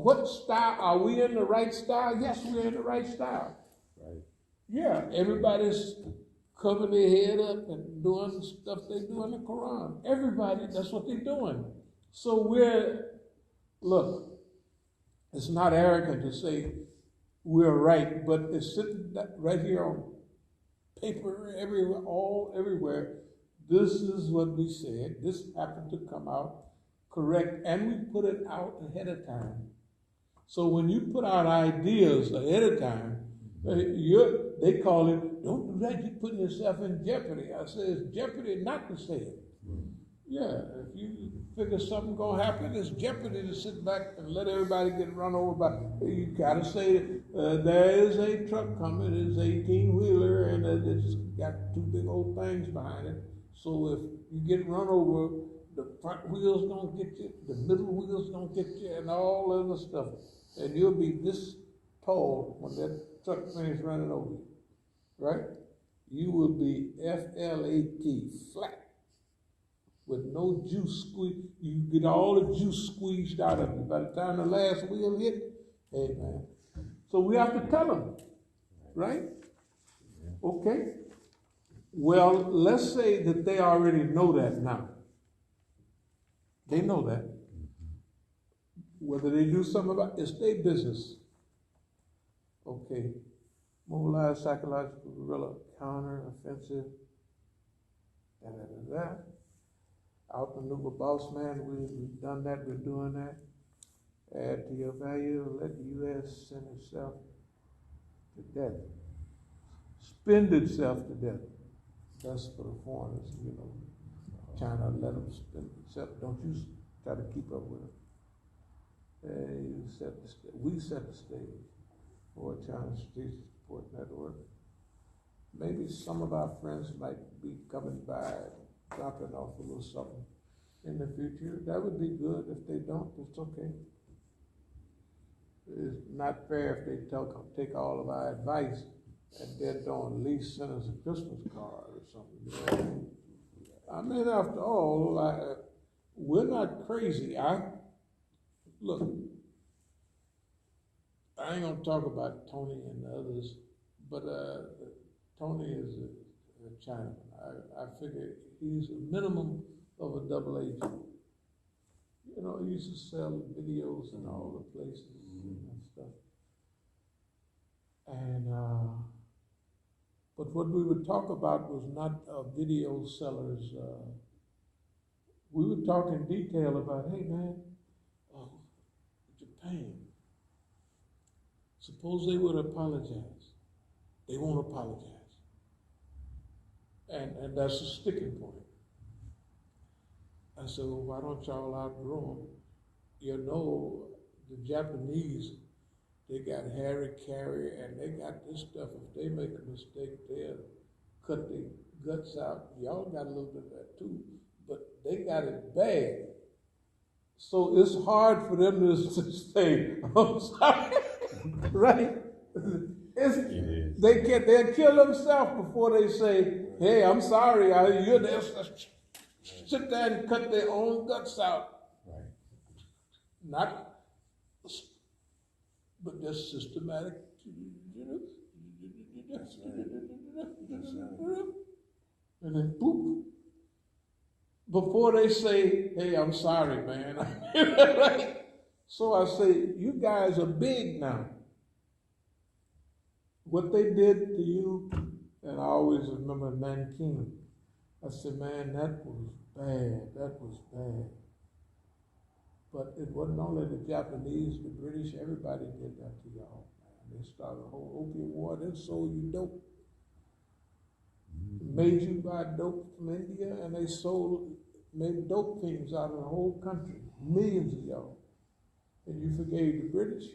what style are we in the right style? Yes, we're in the right style. Right. Yeah, everybody's covering their head up and doing the stuff they do in the Quran. Everybody, that's what they're doing. So look, it's not arrogant to say we're right, but it's sitting right here on paper everywhere. This is what we said. This happened to come out correct, and we put it out ahead of time. So when you put out ideas ahead of time, they call it, don't do that, you're putting yourself in jeopardy. I say it's jeopardy not to say it. Yeah, if you figure something gonna happen, it's jeopardy to sit back and let everybody get run over by. You gotta say there is a truck coming, it's 18-wheeler, and it's got two big old things behind it. So if you get run over, the front wheel's gonna get you, the middle wheel's gonna get you, and all other stuff. And you'll be this tall when that truck finishes running over you, right? You will be FLAT, flat, with no juice squeezed. You get all the juice squeezed out of you. By the time the last wheel hit, hey man. So we have to tell them, right? Okay. Well, let's say that they already know that now. They know that. Whether they do something about it, it's their business. Okay. Mobilize psychological guerrilla, counter, offensive, outmaneuver boss man, we've done that, we're doing that. Add to your value, let the U.S. send itself to death. Spend itself to death. That's for the foreigners, China let them spend itself. Don't you try to keep up with them. We set the stage for China's Strategic Support Network. Maybe some of our friends might be coming by, dropping off a little something in the future. That would be good. If they don't, it's okay. It's not fair if they take all of our advice and then don't at least send us a Christmas card or something. I mean, after all, we're not crazy. Look, I ain't gonna talk about Tony and the others, but Tony is a Chinaman. I figure he's a minimum of a double agent. He used to sell videos in all the places and stuff. And but what we would talk about was not video sellers. We would talk in detail about, hey man, Japan. Suppose they would apologize. They won't apologize. And that's a sticking point. I said, well, why don't y'all outgrow them? You know, the Japanese, they got Harry Carry, and they got this stuff. If they make a mistake, they'll cut their guts out. Y'all got a little bit of that too, but they got it bad. So it's hard for them to say, I'm sorry, right? They'll kill themselves before they say, hey, I'm sorry, you're there. Sit there and cut their own guts out. Right. Not, but just systematic. That's right. And then boop. Before they say, hey, I'm sorry, man. Right? So I say, you guys are big now. What they did to you, and I always remember Nanking. I said, man, that was bad. That was bad. But it wasn't only the Japanese, the British, everybody did that to y'all. Man. They started a whole opium war. They sold you dope. Made you buy dope from India, and they made dope fiends out of the whole country. Millions of y'all. And you forgave the British.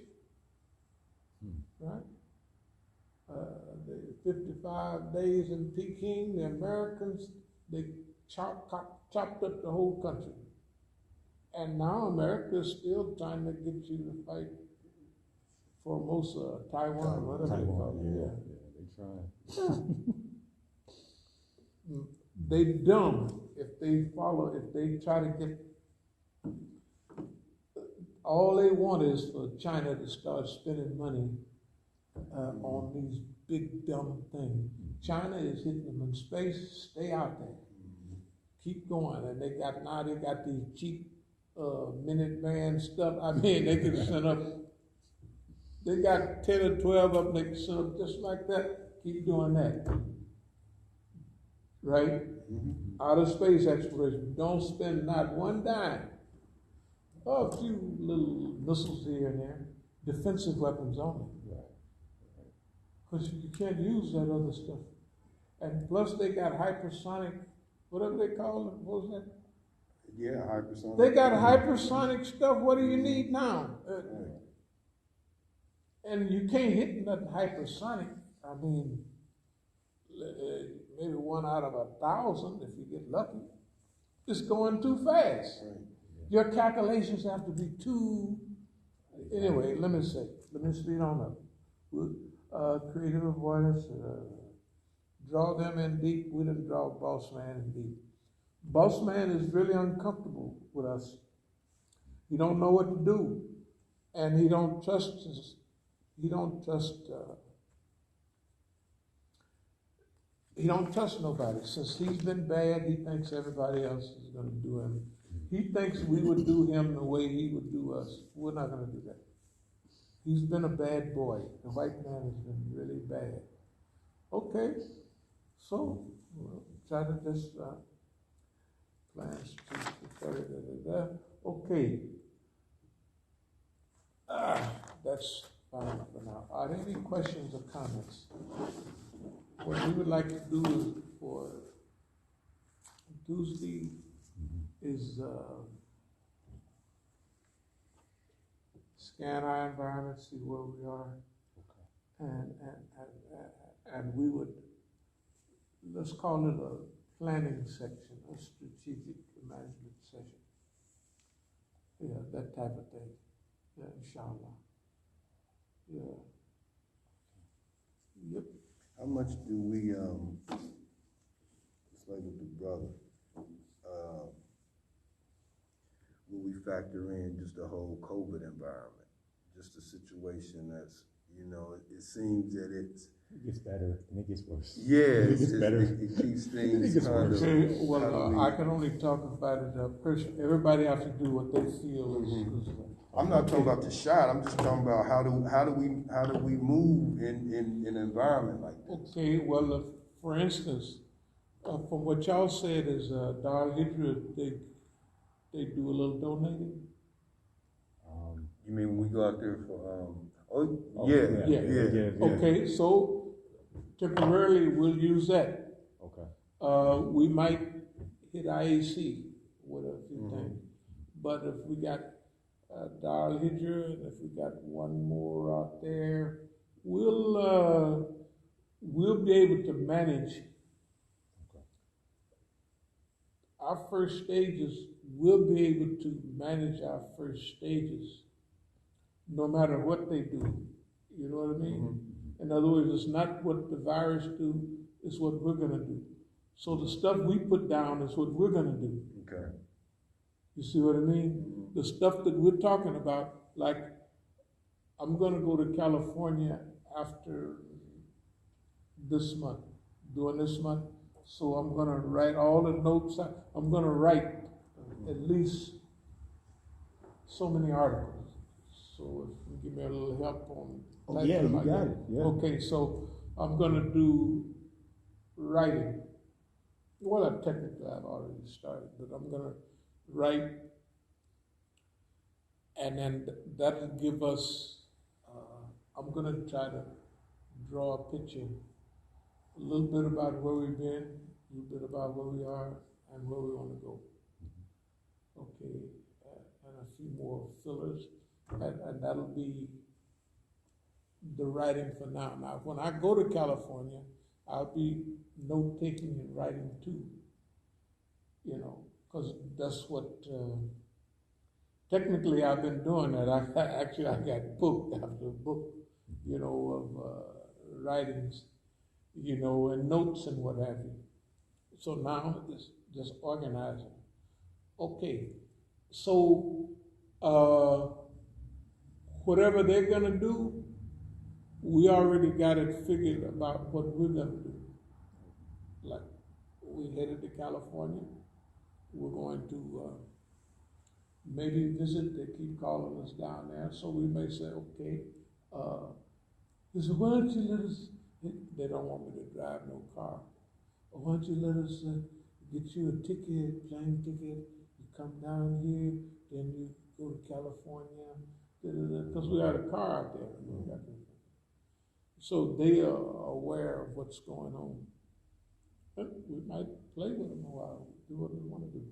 Right? The 55 days in Peking, the Americans, they chopped up the whole country. And now America is still trying to get you to fight for Musa, Taiwan, whatever they call it. Yeah, they trying. They dumb if they try to get, all they want is for China to start spending money on these big dumb things. China is hitting them in space, stay out there. Keep going. And they got these cheap Minuteman stuff. I mean, they can send up, they got 10 or 12 of them, they can send up just like that. Keep doing that. Right? Outer space exploration. Don't spend not one dime. A few little missiles here and there. Defensive weapons only. Because you can't use that other stuff. And plus they got hypersonic, whatever they call it, what was that? Yeah, hypersonic. They got hypersonic stuff. What do you need now? And you can't hit nothing hypersonic. I mean, maybe 1 out of 1,000 if you get lucky. It's going too fast. Right. Your calculations have to be too. Anyway, let me speed on up. Creative avoidance. Draw them in deep. We didn't draw Boss Man in deep. Boss Man is really uncomfortable with us. He don't know what to do, and he don't trust us. He don't trust nobody. Since he's been bad, he thinks everybody else is going to do him. He thinks we would do him the way he would do us. We're not going to do that. He's been a bad boy. The white man has been really bad. Okay, so we'll try to just plans to Okay. That's fine for now. Are there any questions or comments? What we would like to do for Tuesday is scan our environment, see where we are, and we would, let's call it a planning section, a strategic management session. Yeah, that type of thing. Yeah, inshallah. Yeah. Yep. How much do we, just like with the brother, will we factor in just the whole COVID environment? Just a situation that's, it seems that it gets better and it gets worse. Yeah, it gets better. It keeps things gets kind worse. of. Well, I can only talk about it personally. Everybody has to do what they feel is I'm not talking about the shot. I'm just talking about how do we move in an environment like this. Okay, well, for instance, from what y'all said is Dar Hydra, they do a little donating. You mean when we go out there for Yeah. Okay, so temporarily we'll use that. Okay. We might hit IAC with a few things. But if we got Darl Hidger, and if we got one more out there, we'll be able to manage our first stages. We'll be able to manage our first stages, no matter what they do. You know what I mean? In other words, it's not what the virus do; it's what we're gonna do. So the stuff we put down is what we're gonna do. Okay. You see what I mean? The stuff that we're talking about, like, I'm gonna go to California after this month, during this month. So I'm gonna write all the notes. I'm gonna write at least so many articles. So if you give me a little help on. Oh, yeah, you got it. Yeah. Okay, so I'm gonna do writing. Well, technically I've already started, but I'm gonna write, and then that'll give us. I'm gonna try to draw a picture, a little bit about where we've been, a little bit about where we are, and where we want to go. Okay, and a few more fillers, and that'll be the writing for now. Now, when I go to California, I'll be note-taking and writing too, you know, because that's what, technically I've been doing that. I got booked after book, you know, of writings, you know, and notes and what have you. So now it's just organizing. Okay, so whatever they're gonna do, we already got it figured about what we're gonna do. Like, we headed to California. We're going to maybe visit. They keep calling us down there, so we may say, okay, they said, why don't you let us, they don't want me to drive no car. Why don't you let us get you a ticket, plane ticket, you come down here, then you go to California, because we got a car out there. So they are aware of what's going on. But we might play with them a while, do what we want to do.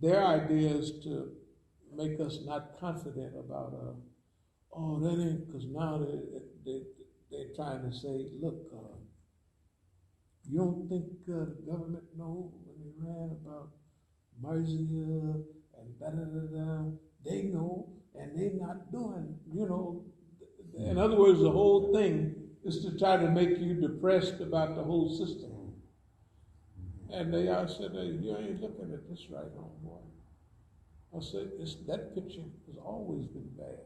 Their idea is to make us not confident about, that ain't, because now they're trying to say, look, you don't think the government know when they ran about Masjid and da-da-da-da, they know, and they're not doing, you know. In other words, the whole thing is to try to make you depressed about the whole system. And they all said, you ain't looking at this right, homeboy. I said, that picture has always been bad.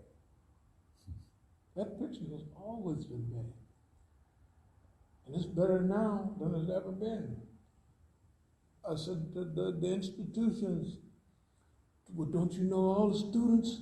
That picture has always been bad. And it's better now than it's ever been. I said, the institutions, well, don't you know all the students,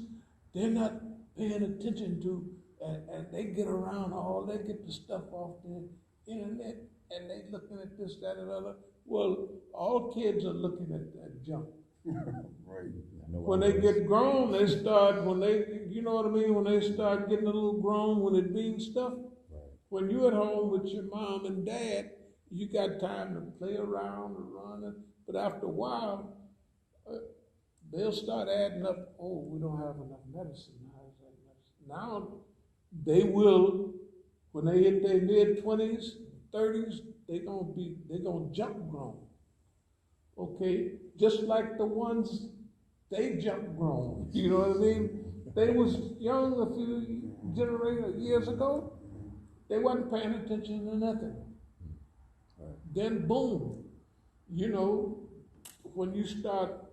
they're not paying attention to, and they get around they get the stuff off the internet, and they looking at this, that, and other. Well, all kids are looking at that junk. Right. When they get grown, they start, you know what I mean? When they start getting a little grown, when it means stuff. Right. When you're at home with your mom and dad, you got time to play around and run. But after a while, they'll start adding up, we don't have enough medicine. How's that medicine? Now, they will, when they hit their mid-20s, 30s, they're gonna jump grown. Okay? Just like the ones, they jump grown. You know what I mean? They was young a few years ago. They wasn't paying attention to nothing. Right. Then boom, you know, when you start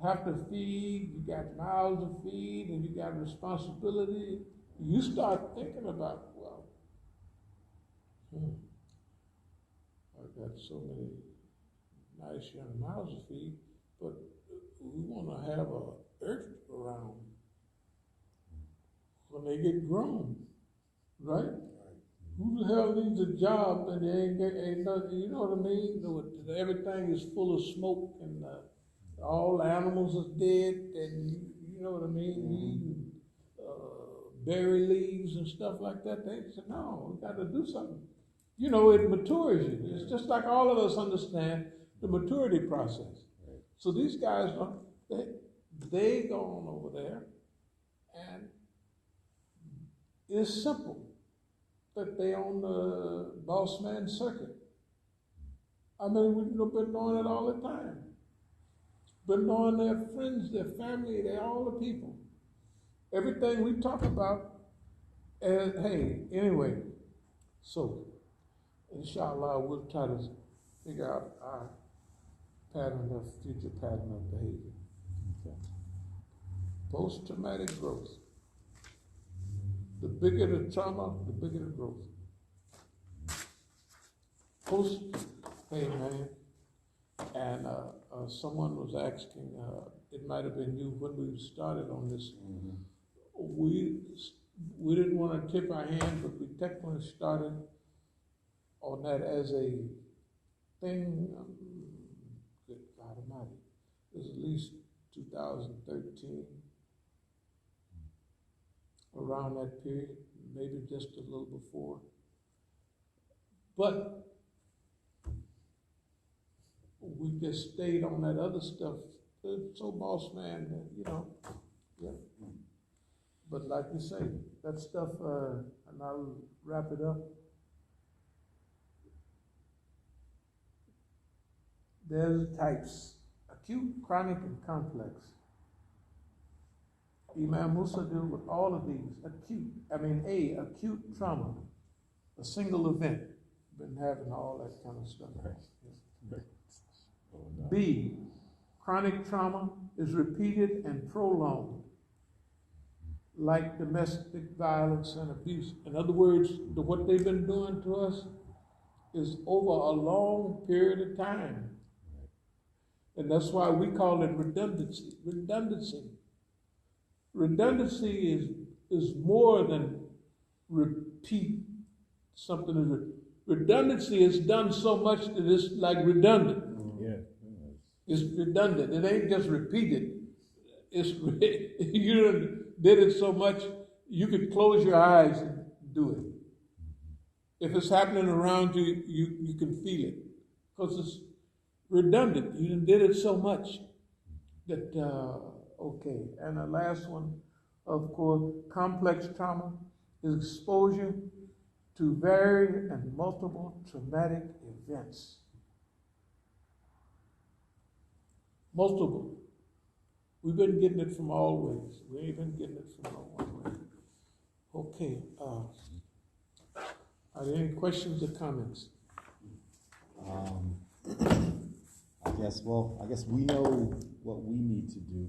have to feed, you got mouths to feed, and you got responsibility, you start thinking about, I've got so many nice young mouths to feed, but we want to have a earth around when they get grown, right? Who the hell needs a job and they ain't nothing, you know what I mean? Everything is full of smoke and all the animals are dead, and you know what I mean? berry leaves and stuff like that. They said, no, we got to do something. You know, it matures you. It's just like all of us understand the maturity process. So these guys, they go on over there, and it's simple that they on the boss man circuit. I mean, we've been doing it all the time. Been knowing their friends, their family, all the people. Everything we talk about, and hey, anyway, so inshallah we'll try to figure out our future pattern of behavior. Okay. Post-traumatic growth. The bigger the trauma, the bigger the growth. Hey man, and someone was asking, it might have been you when we started on this. Mm-hmm. We didn't want to tip our hand, but we technically started on that as a thing. Good God Almighty, it was at least 2013, around that period, maybe just a little before. But we just stayed on that other stuff. So boss man, you know, yeah. But like you say, that stuff, and I'll wrap it up. There's types, acute, chronic, and complex. Imam Musa deal with all of these. Acute trauma, a single event. Been having all that kind of stuff. Right. Yeah. Right. B, chronic trauma is repeated and prolonged, like domestic violence and abuse. In other words, what they've been doing to us is over a long period of time. And that's why we call it redundancy. Redundancy is more than repeat something. Redundancy is done so much that it's like redundant. Yeah. It's redundant. It ain't just repeated. You did it so much, you could close your eyes and do it. If it's happening around you, you can feel it. Because it's redundant. You did it so much that, okay. And the last one, of course, complex trauma is exposure to varied and multiple traumatic events. Multiple. We've been getting it from all ways. We ain't been getting it from no one way. Okay. Are there any questions or comments? I guess we know what we need to do.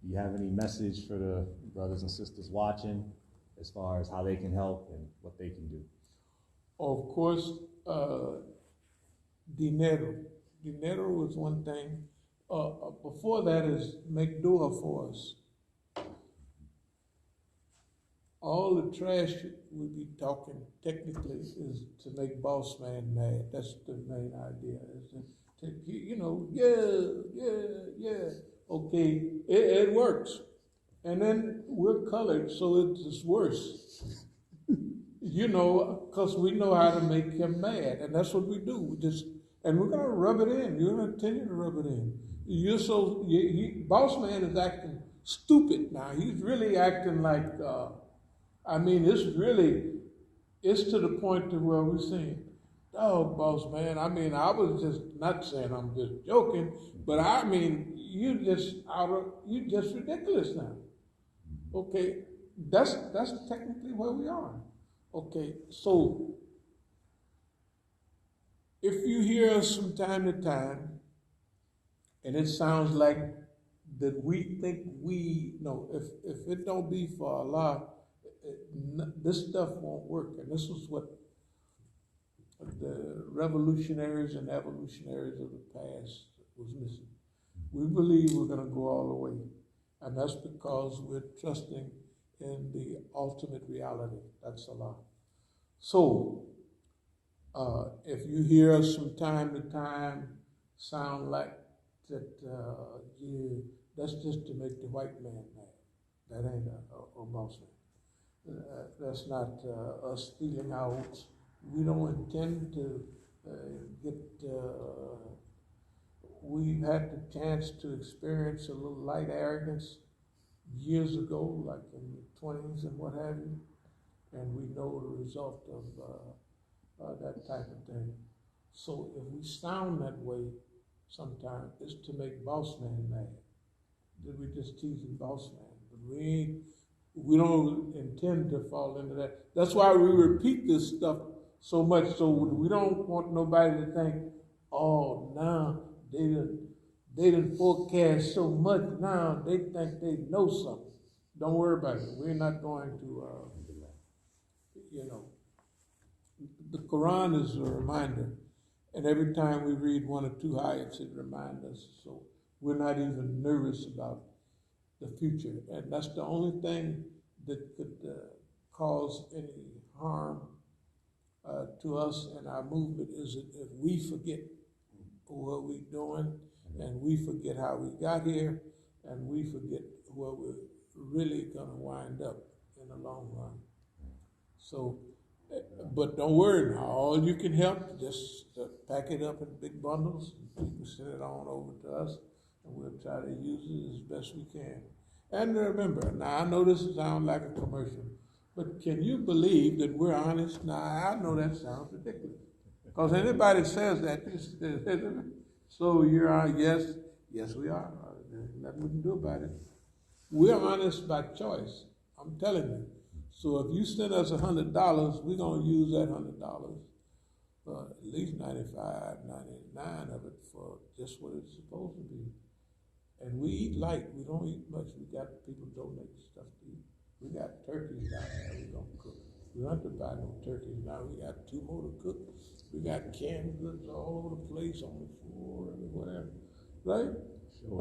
Do you have any message for the brothers and sisters watching as far as how they can help and what they can do? Of course, dinero. Dinero is one thing. Before that is make dua for us. All the trash we be talking technically is to make boss man mad. That's the main idea. Is to, you know, yeah. Okay, it works. And then we're colored, so it's worse. You know, because we know how to make him mad, and that's what we do. And we're going to rub it in. You're going to continue to rub it in. Boss man is acting stupid now. He's really acting like, it's to the point to where we're saying, oh, boss man, I was just not saying I'm just joking, but you just ridiculous now. Okay, that's technically where we are. Okay, so if you hear us from time to time, and it sounds like that we think if it don't be for Allah, this stuff won't work. And this is what the revolutionaries and evolutionaries of the past was missing. We believe we're going to go all the way. And that's because we're trusting in the ultimate reality. That's Allah. So, if you hear us from time to time sound like that, that's just to make the white man mad. That ain't a boss man. That's not us feeling out. We don't intend to get. We've had the chance to experience a little light arrogance years ago, like in the 20s and what have you, and we know the result of that type of thing. So if we sound that way sometimes, it's to make boss man mad. That we just teasing boss man, but we don't intend to fall into that. That's why we repeat this stuff so much, so we don't want nobody to think, oh, now they done forecast so much, now they think they know something. Don't worry about it. We're not going to, the Quran is a reminder, and every time we read one or two ayats, it reminds us, so we're not even nervous about the future. And that's the only thing that could cause any harm to us and our movement is if we forget what we're doing and we forget how we got here and we forget where we're really going to wind up in the long run. So, but don't worry now, all you can help, just pack it up in big bundles, and you can send it on over to us, and we'll try to use it as best we can. And remember, now I know this sounds like a commercial, but can you believe that we're honest? Now I know that sounds ridiculous, because anybody says that, so you're honest, yes we are, there's nothing we can do about it. We're honest by choice, I'm telling you. So if you send us $100, we're going to use that $100, at least 95, 99 of it for just what it's supposed to be. And we eat light, we don't eat much. We got people donate stuff to eat. We got turkeys down there we're going to cook. We don't have to buy no turkeys now, we got 2 more to cook. We got canned goods all over the place, on the floor, everywhere, right? We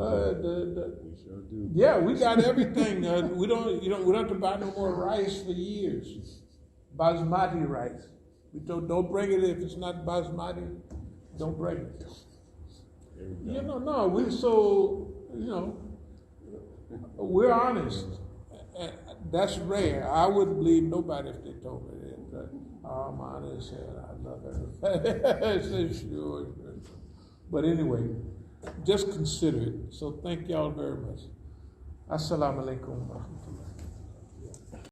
sure do. Yeah, we got everything. We don't have to buy no more rice for years. Basmati rice. We don't bring it if it's not basmati. Don't bring it. We're honest. That's rare. I wouldn't believe nobody if they told me that. I'm honest and I love everybody. Sure. But anyway, just consider it. So thank y'all very much. As-salamu alaykum wa rahmatullah.